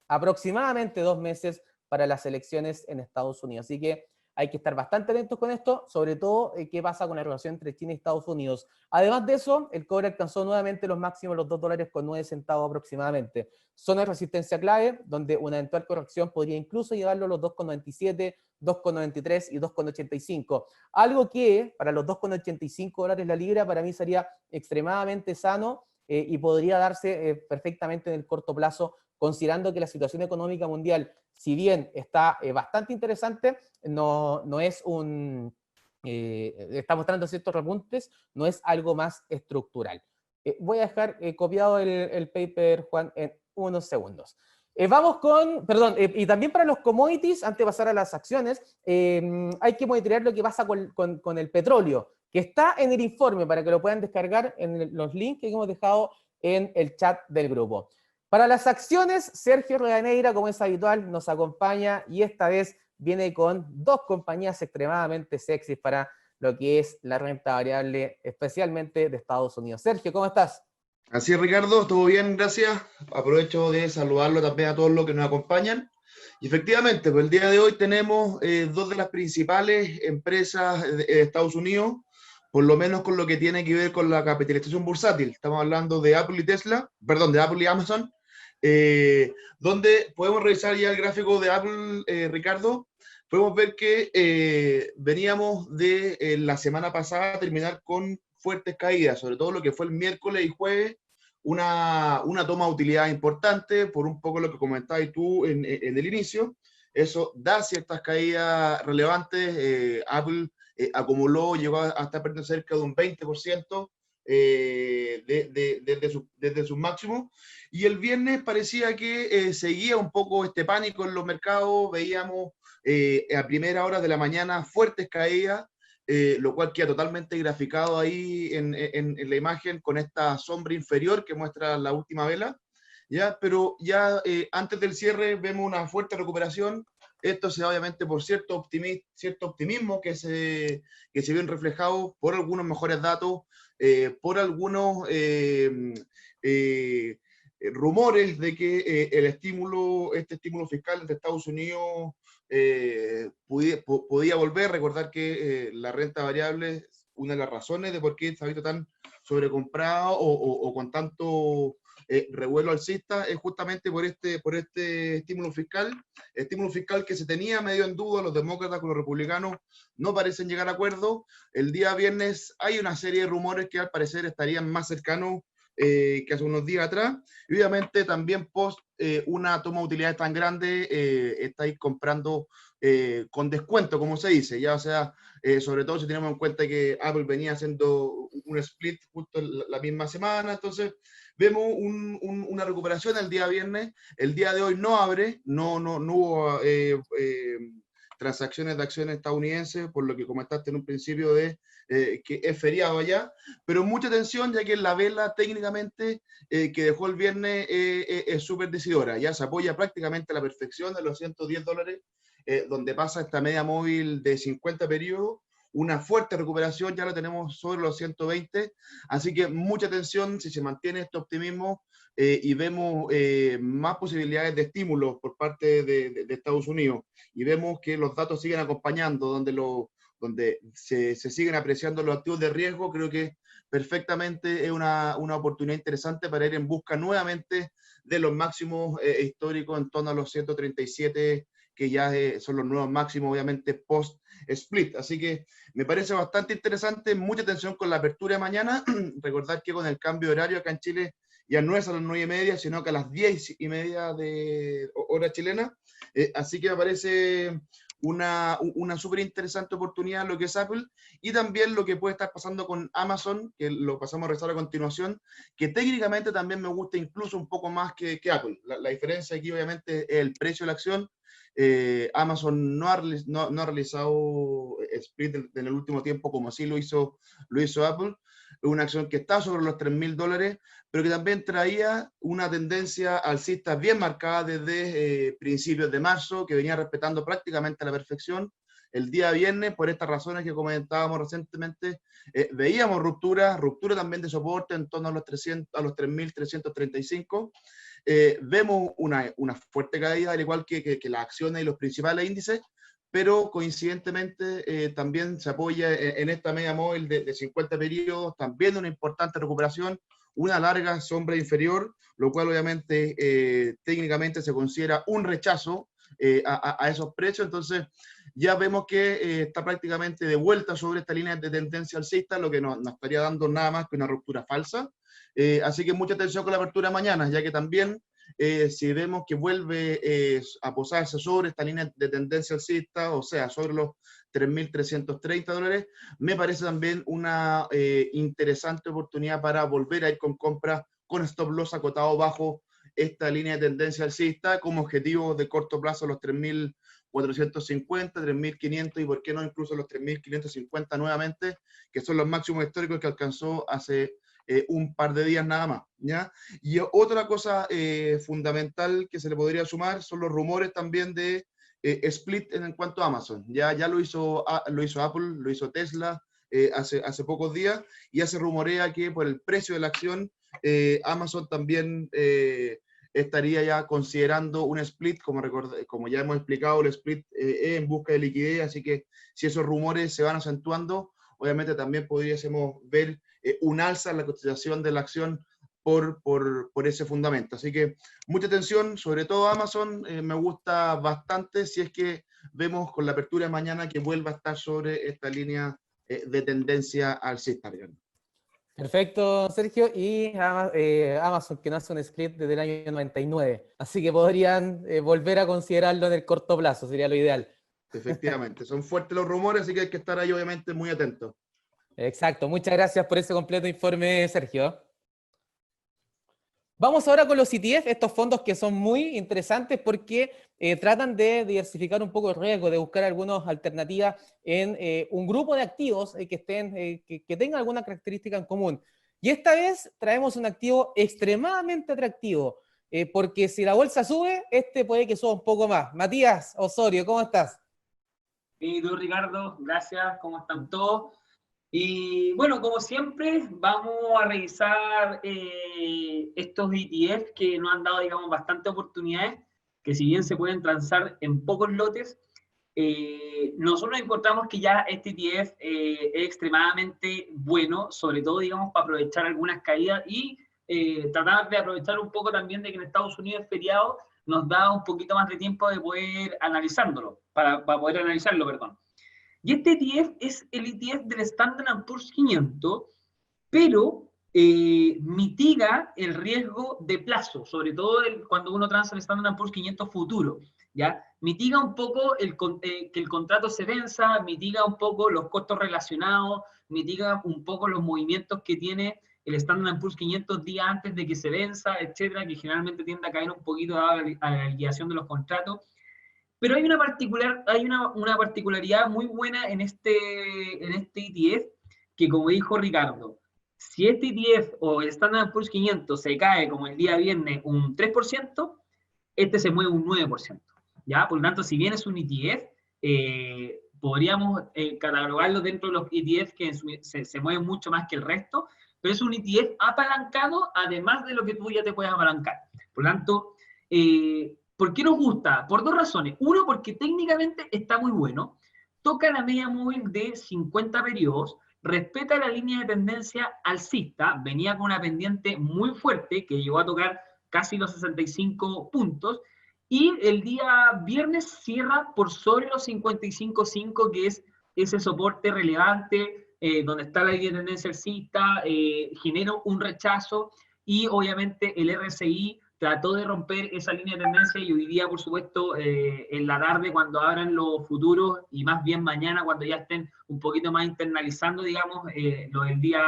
aproximadamente 2 meses para las elecciones en Estados Unidos. Así que hay que estar bastante atentos con esto, sobre todo qué pasa con la relación entre China y Estados Unidos. Además de eso, el cobre alcanzó nuevamente los máximos, los $2,09 aproximadamente. Zona de resistencia clave, donde una eventual corrección podría incluso llevarlo a los 2,97, 2,93 y 2,85. Algo que para los $2,85 la libra para mí sería extremadamente sano y podría darse perfectamente en el corto plazo, considerando que la situación económica mundial, si bien está bastante interesante, no es está mostrando ciertos repuntes, no es algo más estructural. Voy a dejar copiado el paper, Juan, en unos segundos. Vamos con, perdón, y también para los commodities, antes de pasar a las acciones, hay que monitorear lo que pasa con el petróleo, que está en el informe para que lo puedan descargar en los links que hemos dejado en el chat del grupo. Para las acciones, Sergio Reganeira, como es habitual, nos acompaña y esta vez viene con dos compañías extremadamente sexys para lo que es la renta variable, especialmente de Estados Unidos. Sergio, ¿cómo estás? Así es, Ricardo, todo bien, gracias. Aprovecho de saludarlo también a todos los que nos acompañan. Y efectivamente, pues el día de hoy tenemos dos de las principales empresas de Estados Unidos, por lo menos con lo que tiene que ver con la capitalización bursátil. Estamos hablando de Apple y Tesla, perdón, de Apple y Amazon, donde podemos revisar ya el gráfico de Apple, Ricardo. Podemos ver que veníamos de la semana pasada a terminar con fuertes caídas, sobre todo lo que fue el miércoles y jueves, una toma de utilidad importante, por un poco lo que comentabas tú en el inicio. Eso da ciertas caídas relevantes. Apple acumuló, llegó hasta perder cerca de un 20% desde sus máximos. Y el viernes parecía que seguía un poco este pánico en los mercados. Veíamos a primera hora de la mañana fuertes caídas, lo cual queda totalmente graficado ahí en la imagen con esta sombra inferior que muestra la última vela, ¿ya? Pero ya antes del cierre vemos una fuerte recuperación. Esto se da obviamente por cierto optimismo que se ven reflejados por algunos mejores datos, por algunos rumores de que este estímulo fiscal de Estados Unidos podía volver. Recordar que la renta variable es una de las razones de por qué se ha visto tan sobrecomprado o con tanto revuelo alcista, es justamente por este estímulo fiscal que se tenía medio en duda. Los demócratas con los republicanos no parecen llegar a acuerdo. El día viernes hay una serie de rumores que al parecer estarían más cercanos que hace unos días atrás, y obviamente también post una toma de utilidades tan grande, estáis comprando con descuento, como se dice, ya, o sea, sobre todo si tenemos en cuenta que Apple venía haciendo un split justo la misma semana. Entonces vemos una recuperación el día viernes. El día de hoy no abre, no hubo transacciones de acciones estadounidenses, por lo que comentaste en un principio de que es feriado allá, pero mucha atención, ya que la vela técnicamente que dejó el viernes es súper decidora. Ya se apoya prácticamente a la perfección de los $110, donde pasa esta media móvil de 50 periodos. Una fuerte recuperación, ya lo tenemos sobre los 120, así que mucha atención si se mantiene este optimismo y vemos más posibilidades de estímulos por parte de Estados Unidos, y vemos que los datos siguen acompañando, donde se siguen apreciando los activos de riesgo. Creo que perfectamente es una oportunidad interesante para ir en busca nuevamente de los máximos históricos en torno a los 137, que ya son los nuevos máximos, obviamente, post-split. Así que me parece bastante interesante. Mucha atención con la apertura de mañana. Recordar que con el cambio de horario acá en Chile ya no es a las 9:30, sino que a las 10:30 de hora chilena. Así que me parece una súper interesante oportunidad lo que es Apple, y también lo que puede estar pasando con Amazon, que lo pasamos a revisar a continuación, que técnicamente también me gusta incluso un poco más que Apple. La diferencia aquí obviamente es el precio de la acción. Amazon no ha realizado split en el último tiempo como sí lo hizo Apple. Una acción que está sobre los $3.000, pero que también traía una tendencia alcista bien marcada desde principios de marzo, que venía respetando prácticamente a la perfección. El día viernes, por estas razones que comentábamos recientemente, veíamos ruptura también de soporte en torno a los 3.335. Vemos una fuerte caída, al igual que las acciones y los principales índices, pero coincidentemente también se apoya en esta media móvil de 50 periodos, también una importante recuperación, una larga sombra inferior, lo cual obviamente técnicamente se considera un rechazo a esos precios. Entonces ya vemos que está prácticamente de vuelta sobre esta línea de tendencia alcista, lo que no estaría dando nada más que una ruptura falsa. Así que mucha atención con la apertura de mañana, ya que también si vemos que vuelve a posarse sobre esta línea de tendencia alcista, o sea, sobre los $3.330, me parece también una interesante oportunidad para volver a ir con compras con stop loss acotado bajo esta línea de tendencia alcista, como objetivo de corto plazo los 3.450, 3.500 y por qué no incluso los 3.550 nuevamente, que son los máximos históricos que alcanzó hace un par de días nada más, ¿ya? Y otra cosa fundamental que se le podría sumar son los rumores también de split en cuanto a Amazon. Ya lo hizo Apple, lo hizo Tesla hace pocos días, y ya se rumorea que por el precio de la acción, Amazon también estaría ya considerando un split, como ya hemos explicado, el split en busca de liquidez, así que si esos rumores se van acentuando, obviamente también podríamos ver un alza en la cotización de la acción por ese fundamento. Así que mucha atención, sobre todo Amazon, me gusta bastante si es que vemos con la apertura de mañana que vuelva a estar sobre esta línea de tendencia alcista. Perfecto, Sergio. Y Amazon, que no hace un split desde el año 99. Así que podrían volver a considerarlo en el corto plazo, sería lo ideal. Efectivamente, son fuertes los rumores, así que hay que estar ahí obviamente muy atentos. Exacto, muchas gracias por ese completo informe, Sergio. Vamos ahora con los ETF, estos fondos que son muy interesantes porque tratan de diversificar un poco el riesgo, de buscar algunas alternativas en un grupo de activos que tengan alguna característica en común. Y esta vez traemos un activo extremadamente atractivo, porque si la bolsa sube, puede que suba un poco más. Matías Osorio, ¿cómo estás? Y tú, Ricardo, gracias, ¿cómo están todos? Y bueno, como siempre, vamos a revisar estos ETF que nos han dado, digamos, bastantes oportunidades, que si bien se pueden transar en pocos lotes, nosotros encontramos que ya este ETF es extremadamente bueno, sobre todo, digamos, para aprovechar algunas caídas y tratar de aprovechar un poco también de que en Estados Unidos es feriado, nos da un poquito más de tiempo de poder analizándolo, para poder analizarlo, perdón. Y este ETF es el ETF del Standard & Poor's 500, pero mitiga el riesgo de plazo, sobre todo cuando uno transa el Standard & Poor's 500 futuro, ¿ya? Mitiga un poco que el contrato se venza, mitiga un poco los costos relacionados, mitiga un poco los movimientos que tiene el Standard & Poor's 500 días antes de que se venza, etcétera, que generalmente tiende a caer un poquito a la liquidación de los contratos. Pero hay una particularidad muy buena en este ETF, que como dijo Ricardo, si este ETF o el Standard & Poor's 500 se cae como el día viernes un 3%, este se mueve un 9%. ¿Ya? Por lo tanto, si bien es un ETF, podríamos catalogarlo dentro de los ETFs que se mueven mucho más que el resto, pero es un ETF apalancado, además de lo que tú ya te puedes apalancar. Por lo tanto, ¿por qué nos gusta? Por dos razones. Uno, porque técnicamente está muy bueno, toca la media móvil de 50 periodos, respeta la línea de tendencia alcista, venía con una pendiente muy fuerte que llegó a tocar casi los 65 puntos, y el día viernes cierra por sobre los 55.5, que es ese soporte relevante, donde está la línea de tendencia alcista, genera un rechazo, y obviamente el RSI trató de romper esa línea de tendencia, y hoy día, por supuesto, en la tarde, cuando abran los futuros, y más bien mañana, cuando ya estén un poquito más internalizando, digamos, lo del día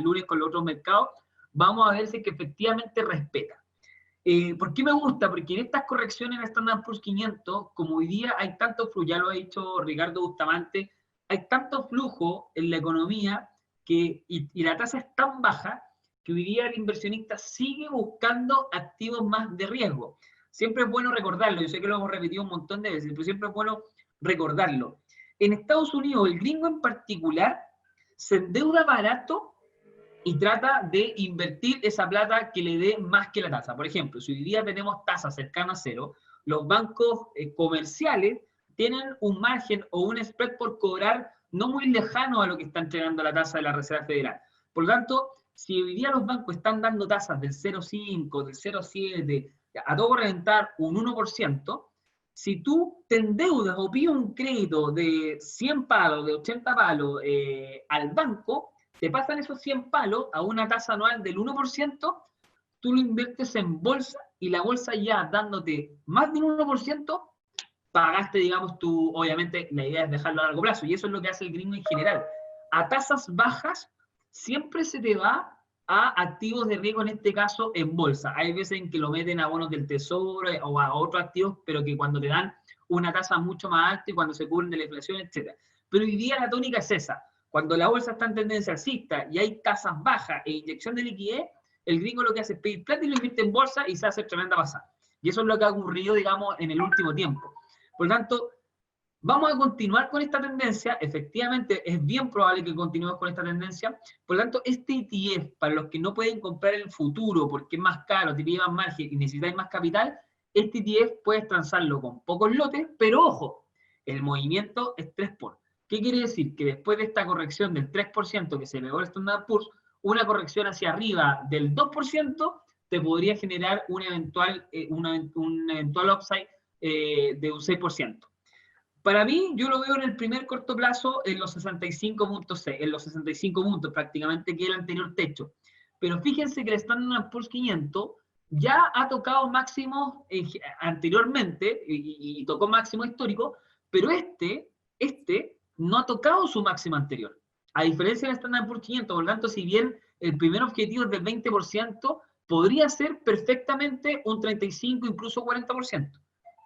lunes con los otros mercados, vamos a ver si es que efectivamente respeta. ¿Por qué me gusta? Porque en estas correcciones en Standard & Poor's 500, como hoy día hay tanto flujo, ya lo ha dicho Ricardo Bustamante, hay tanto flujo en la economía y la tasa es tan baja, que hoy día el inversionista sigue buscando activos más de riesgo. Siempre es bueno recordarlo, yo sé que lo hemos repetido un montón de veces, pero siempre es bueno recordarlo. En Estados Unidos, el gringo en particular, se endeuda barato y trata de invertir esa plata que le dé más que la tasa. Por ejemplo, si hoy día tenemos tasas cercanas a cero, los bancos comerciales tienen un margen o un spread por cobrar no muy lejano a lo que está entregando la tasa de la Reserva Federal. Por lo tanto, si hoy día los bancos están dando tasas del 0,5, del 0,7, a todo reventar un 1%, si tú te endeudas o pides un crédito de 100 palos, de 80 palos al banco, te pasan esos 100 palos a una tasa anual del 1%, tú lo inviertes en bolsa y la bolsa ya dándote más del 1%, pagaste, digamos, obviamente la idea es dejarlo a largo plazo, y eso es lo que hace el gringo en general. A tasas bajas siempre se te va a activos de riesgo, en este caso en bolsa. Hay veces en que lo meten a bonos del tesoro o a otros activos, pero que cuando te dan una tasa mucho más alta y cuando se cubren de la inflación, etc. Pero hoy día la tónica es esa. Cuando la bolsa está en tendencia alcista y hay tasas bajas e inyección de liquidez, el gringo lo que hace es pedir plata y lo invierte en bolsa y se hace tremenda pasada. Y eso es lo que ha ocurrido, digamos, en el último tiempo. Por lo tanto, vamos a continuar con esta tendencia. Efectivamente, es bien probable que continuemos con esta tendencia. Por lo tanto, este ETF, para los que no pueden comprar en el futuro porque es más caro, te llevan margen y necesitáis más capital, este ETF puedes transarlo con pocos lotes, pero ojo, el movimiento es 3 por. ¿Qué quiere decir? Que después de esta corrección del 3% que se pegó el Standard Poor's, una corrección hacia arriba del 2% te podría generar un eventual upside de un 6%. Para mí, yo lo veo en el primer corto plazo en los 65 puntos, en los 65 puntos prácticamente, que es el anterior techo. Pero fíjense que el Standard Poor's 500 ya ha tocado máximos anteriormente y tocó máximo histórico, pero este no ha tocado su máximo anterior. A diferencia del Standard Poor's 500, por lo tanto, si bien el primer objetivo es del 20%, podría ser perfectamente un 35, incluso 40%.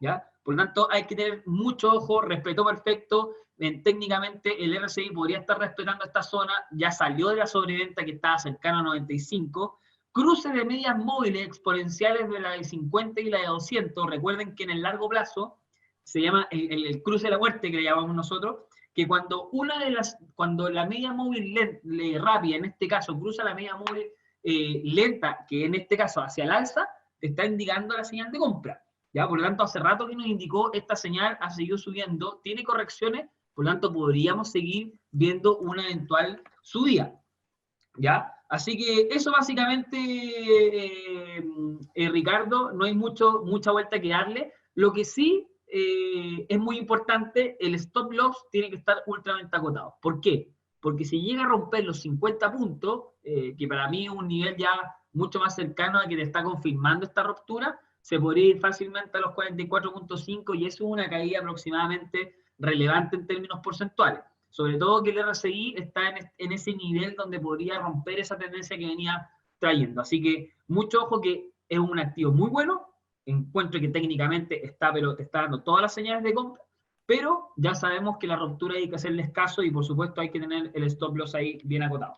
¿Ya? Por lo tanto, hay que tener mucho ojo, respeto perfecto. Técnicamente, el RSI podría estar respetando esta zona, ya salió de la sobreventa que estaba cercana a 95. Cruce de medias móviles exponenciales de la de 50 y la de 200. Recuerden que en el largo plazo se llama el cruce de la muerte, que le llamamos nosotros, que cuando la media móvil rápida, en este caso, cruza la media móvil lenta, que en este caso hacia el alza, te está indicando la señal de compra. ¿Ya? Por lo tanto, hace rato que nos indicó esta señal, ha seguido subiendo, tiene correcciones, por lo tanto, podríamos seguir viendo una eventual subida. ¿Ya? Así que eso básicamente, Ricardo, no hay mucha vuelta que darle. Lo que sí es muy importante, el stop loss tiene que estar ultramente acotado. ¿Por qué? Porque si llega a romper los 50 puntos, que para mí es un nivel ya mucho más cercano a que te está confirmando esta ruptura, se podría ir fácilmente a los 44.5 y eso es una caída aproximadamente relevante en términos porcentuales. Sobre todo que el RSI está en ese nivel donde podría romper esa tendencia que venía trayendo. Así que mucho ojo, que es un activo muy bueno. Encuentro que técnicamente pero te está dando todas las señales de compra, pero ya sabemos que la ruptura hay que hacerle caso y por supuesto hay que tener el stop loss ahí bien acotado.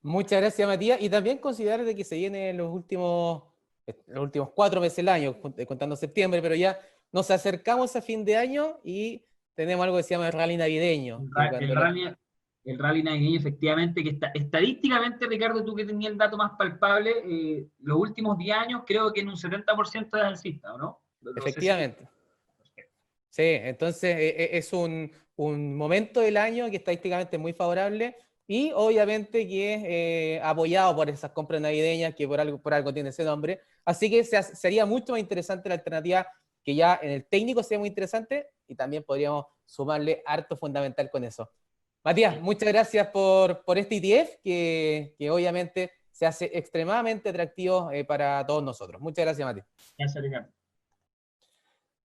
Muchas gracias, Matías. Y también considerar de que se vienen los últimos 4 meses del año, contando septiembre, pero ya nos acercamos a fin de año y tenemos algo que se llama el rally navideño. El rally navideño, efectivamente, que estadísticamente, Ricardo, tú que tenías el dato más palpable, los últimos 10 años creo que en un 70% es alcista, ¿o no? Efectivamente. Sí, entonces es un momento del año que estadísticamente es muy favorable y obviamente que es apoyado por esas compras navideñas que por algo tiene ese nombre. Así que sería mucho más interesante la alternativa, que ya en el técnico sería muy interesante y también podríamos sumarle harto fundamental con eso. Matías, muchas gracias por este ETF que obviamente se hace extremadamente atractivo para todos nosotros. Muchas gracias, Matías. Gracias, Ricardo.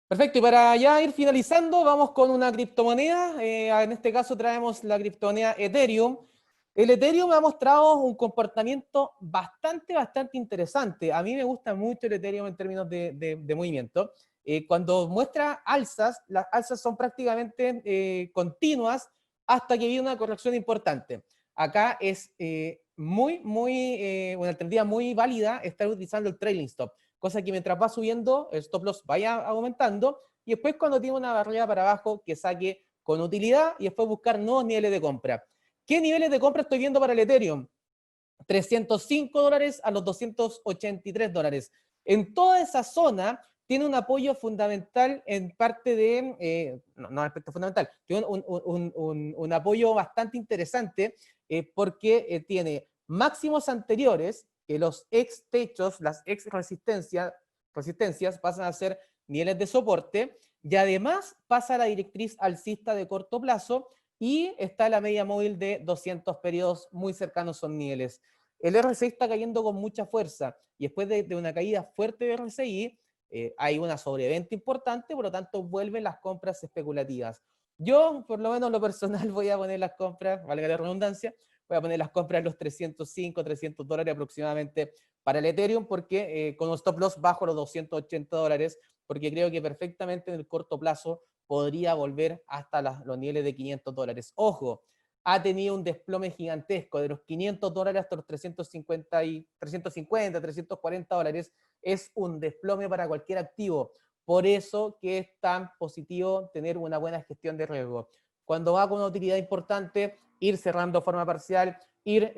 Perfecto, y para ya ir finalizando, vamos con una criptomoneda. En este caso traemos la criptomoneda Ethereum. El Ethereum ha mostrado un comportamiento bastante interesante. A mí me gusta mucho el Ethereum en términos de movimiento. Cuando muestra alzas, las alzas son prácticamente continuas hasta que viene una corrección importante. Acá es una alternativa muy válida estar utilizando el trailing stop, cosa que mientras va subiendo, el stop loss vaya aumentando, y después cuando tiene una barrera para abajo, que saque con utilidad, y después buscar nuevos niveles de compra. ¿Qué niveles de compra estoy viendo para el Ethereum? $305 a los $283. En toda esa zona tiene un apoyo fundamental en parte de, no aspecto fundamental, tiene un apoyo bastante interesante porque tiene máximos anteriores, que los ex techos, las ex resistencias pasan a ser niveles de soporte, y además pasa la directriz alcista de corto plazo y está la media móvil de 200 periodos muy cercanos, son niveles. El RSI está cayendo con mucha fuerza y después de una caída fuerte de RSI hay una sobreventa importante, por lo tanto vuelven las compras especulativas. Yo, por lo menos en lo personal, voy a poner las compras, valga la redundancia, voy a poner las compras en los 305, $300 aproximadamente para el Ethereum, porque con un stop loss bajo los $280, porque creo que perfectamente en el corto plazo podría volver hasta los niveles de $500. Ojo, ha tenido un desplome gigantesco de los $500 hasta los 350, $340. Es un desplome para cualquier activo. Por eso que es tan positivo tener una buena gestión de riesgo. Cuando va con una utilidad importante, ir cerrando de forma parcial, ir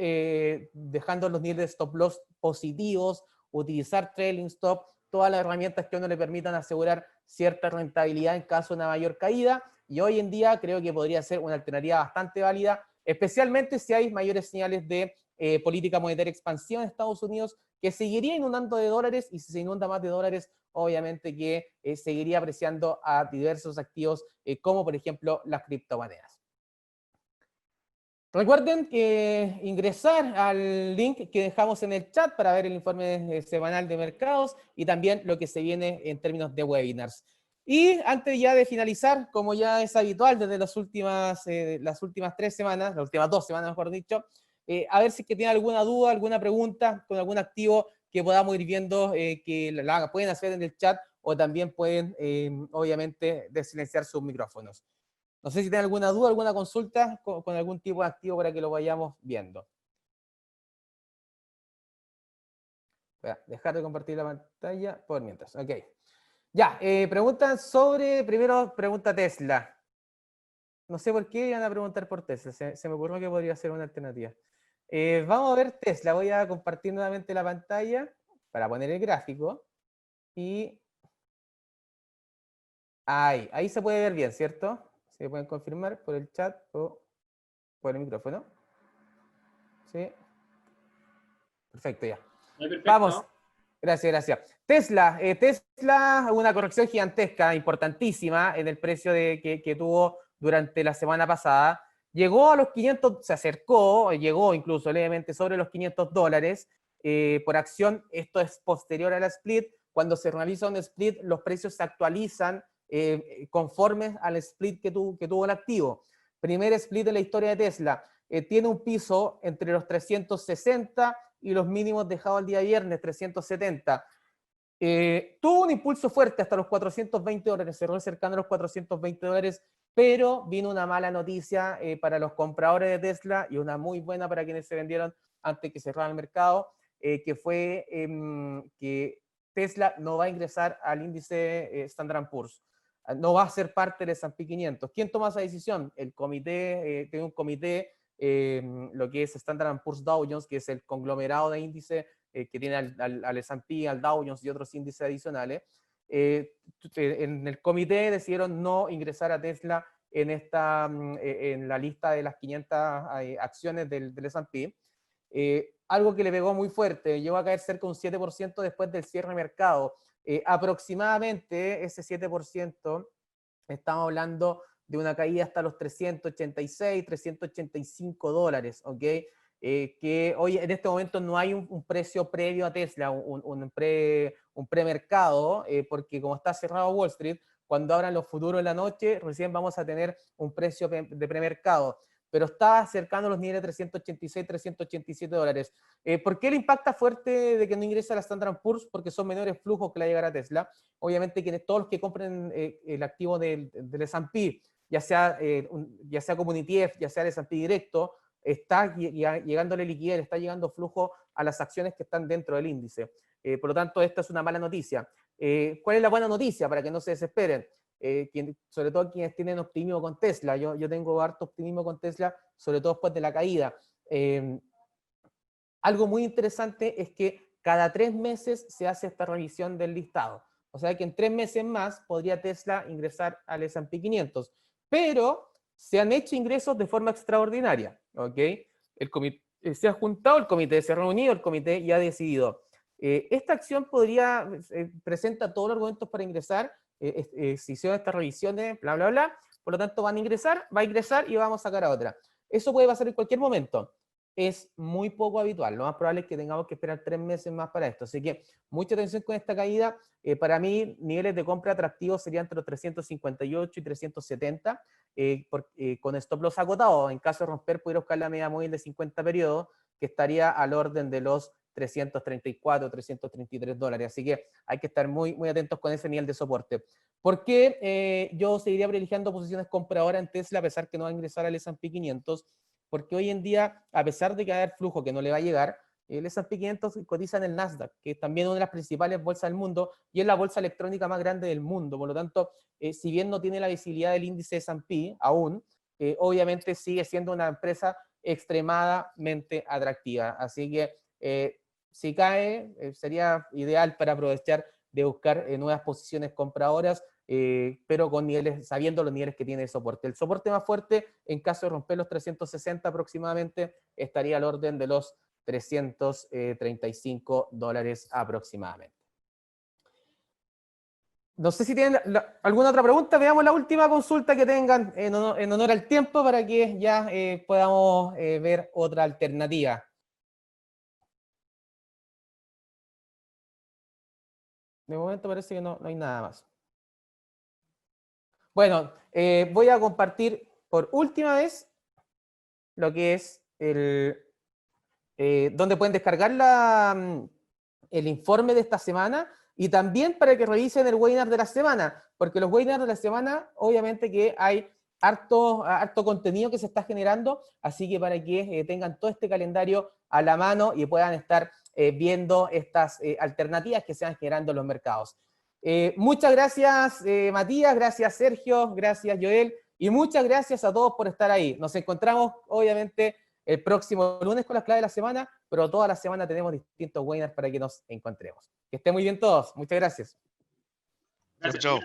dejando los niveles de stop loss positivos, utilizar trailing stop, todas las herramientas que a uno le permitan asegurar cierta rentabilidad en caso de una mayor caída, y hoy en día creo que podría ser una alternativa bastante válida, especialmente si hay mayores señales de política monetaria expansión en Estados Unidos, que seguiría inundando de dólares, y si se inunda más de dólares, obviamente que seguiría apreciando a diversos activos, como por ejemplo las criptomonedas. Recuerden que ingresar al link que dejamos en el chat para ver el informe semanal de mercados y también lo que se viene en términos de webinars. Y antes ya de finalizar, como ya es habitual desde las últimas 3 semanas, las últimas 2 semanas mejor dicho, a ver si es que tienen alguna duda, alguna pregunta con algún activo que podamos ir viendo, que la pueden hacer en el chat, o también pueden, obviamente, desilenciar sus micrófonos. No sé si tienen alguna duda, alguna consulta con algún tipo de activo para que lo vayamos viendo. Voy a dejar de compartir la pantalla por mientras. Ok. Ya, preguntan sobre, primero pregunta Tesla. No sé por qué iban a preguntar por Tesla, se me ocurrió que podría ser una alternativa. Vamos a ver Tesla, voy a compartir nuevamente la pantalla para poner el gráfico. Y ahí se puede ver bien, ¿cierto? Se pueden confirmar por el chat o por el micrófono. Sí. Perfecto, ya. Perfecto. Vamos. Gracias. Tesla, una corrección gigantesca, importantísima en el precio que tuvo durante la semana pasada. Llegó a los 500, se acercó, llegó incluso levemente sobre los $500 por acción. Esto es posterior a la split. Cuando se realiza un split, los precios se actualizan conforme al split que tuvo el activo. Primer split de la historia de Tesla. Tiene un piso entre los 360 y los mínimos dejados el día viernes, 370. Tuvo un impulso fuerte hasta los $420, cerró cercano a los $420, pero vino una mala noticia para los compradores de Tesla y una muy buena para quienes se vendieron antes que cerrara el mercado, que fue que Tesla no va a ingresar al índice Standard & Poor's. No va a ser parte del S&P 500. ¿Quién toma esa decisión? El comité, tiene un comité, lo que es Standard & Poor's Dow Jones, que es el conglomerado de índices que tiene al S&P, al Dow Jones y otros índices adicionales. En el comité decidieron no ingresar a Tesla en la lista de las 500 acciones del S&P. Algo que le pegó muy fuerte, llegó a caer cerca de un 7% después del cierre de mercado. Aproximadamente ese 7%, estamos hablando de una caída hasta los $386, $385, ¿ok? Que hoy en este momento no hay un precio previo a Tesla, un premercado, porque como está cerrado Wall Street, cuando abran los futuros en la noche, recién vamos a tener un precio de premercado, pero está cercano a los niveles de 386, $387. ¿Por qué le impacta fuerte de que no ingrese a la Standard & Poor's? Porque son menores flujos que la llegará a Tesla. Obviamente que todos los que compren el activo del S&P, ya sea como un ETF, ya sea el S&P directo, está llegándole liquidez, está llegando flujo a las acciones que están dentro del índice. Por lo tanto, esta es una mala noticia. ¿Cuál es la buena noticia? Para que no se desesperen. Sobre todo quienes tienen optimismo con Tesla. Yo tengo harto optimismo con Tesla, sobre todo después de la caída. Algo muy interesante es que cada 3 meses se hace esta revisión del listado. O sea que en 3 meses más podría Tesla ingresar al S&P 500. Pero se han hecho ingresos de forma extraordinaria, ¿ok? El comité se ha juntado, el comité se ha reunido, el comité ya ha decidido. Esta acción presenta todos los argumentos para ingresar, se hicieron estas revisiones, bla, bla, bla, por lo tanto va a ingresar y vamos a sacar a otra. Eso puede pasar en cualquier momento. es muy poco habitual. Lo más probable es que tengamos que esperar 3 meses más para esto. Así que mucha atención con esta caída. Para mí, niveles de compra atractivos serían entre los 358 y 370, con stop loss agotado. En caso de romper, pudiera buscar la media móvil de 50 periodos, que estaría al orden de los 334, 333 dólares. Así que hay que estar muy, muy atentos con ese nivel de soporte. ¿Por qué yo seguiría privilegiando posiciones compradoras en Tesla a pesar que no va a ingresar al S&P 500? Porque hoy en día, a pesar de que va a haber flujo que no le va a llegar, el S&P 500 cotiza en el Nasdaq, que es también una de las principales bolsas del mundo y es la bolsa electrónica más grande del mundo. Por lo tanto, si bien no tiene la visibilidad del índice S&P aún, obviamente sigue siendo una empresa extremadamente atractiva. Así que si cae, sería ideal para aprovechar de buscar nuevas posiciones compradoras, pero con niveles, sabiendo los niveles que tiene de soporte. El soporte más fuerte, en caso de romper los 360 aproximadamente, estaría al orden de los 335 dólares aproximadamente. No sé si tienen alguna otra pregunta. Veamos la última consulta que tengan en honor al tiempo para que ya podamos ver otra alternativa. De momento parece que no hay nada más. Bueno, voy a compartir por última vez lo que es donde pueden descargar el informe de esta semana y también para que revisen el webinar de la semana, porque los webinars de la semana, obviamente que hay harto contenido que se está generando, así que para que tengan todo este calendario a la mano y puedan estar viendo estas alternativas que se van generando en los mercados. Muchas gracias, Matías, gracias, Sergio, gracias, Joel, y muchas gracias a todos por estar ahí. Nos encontramos, obviamente, el próximo lunes con las claves de la semana, pero toda la semana tenemos distintos webinars para que nos encontremos. Que estén muy bien todos. Muchas gracias. Gracias. Chao.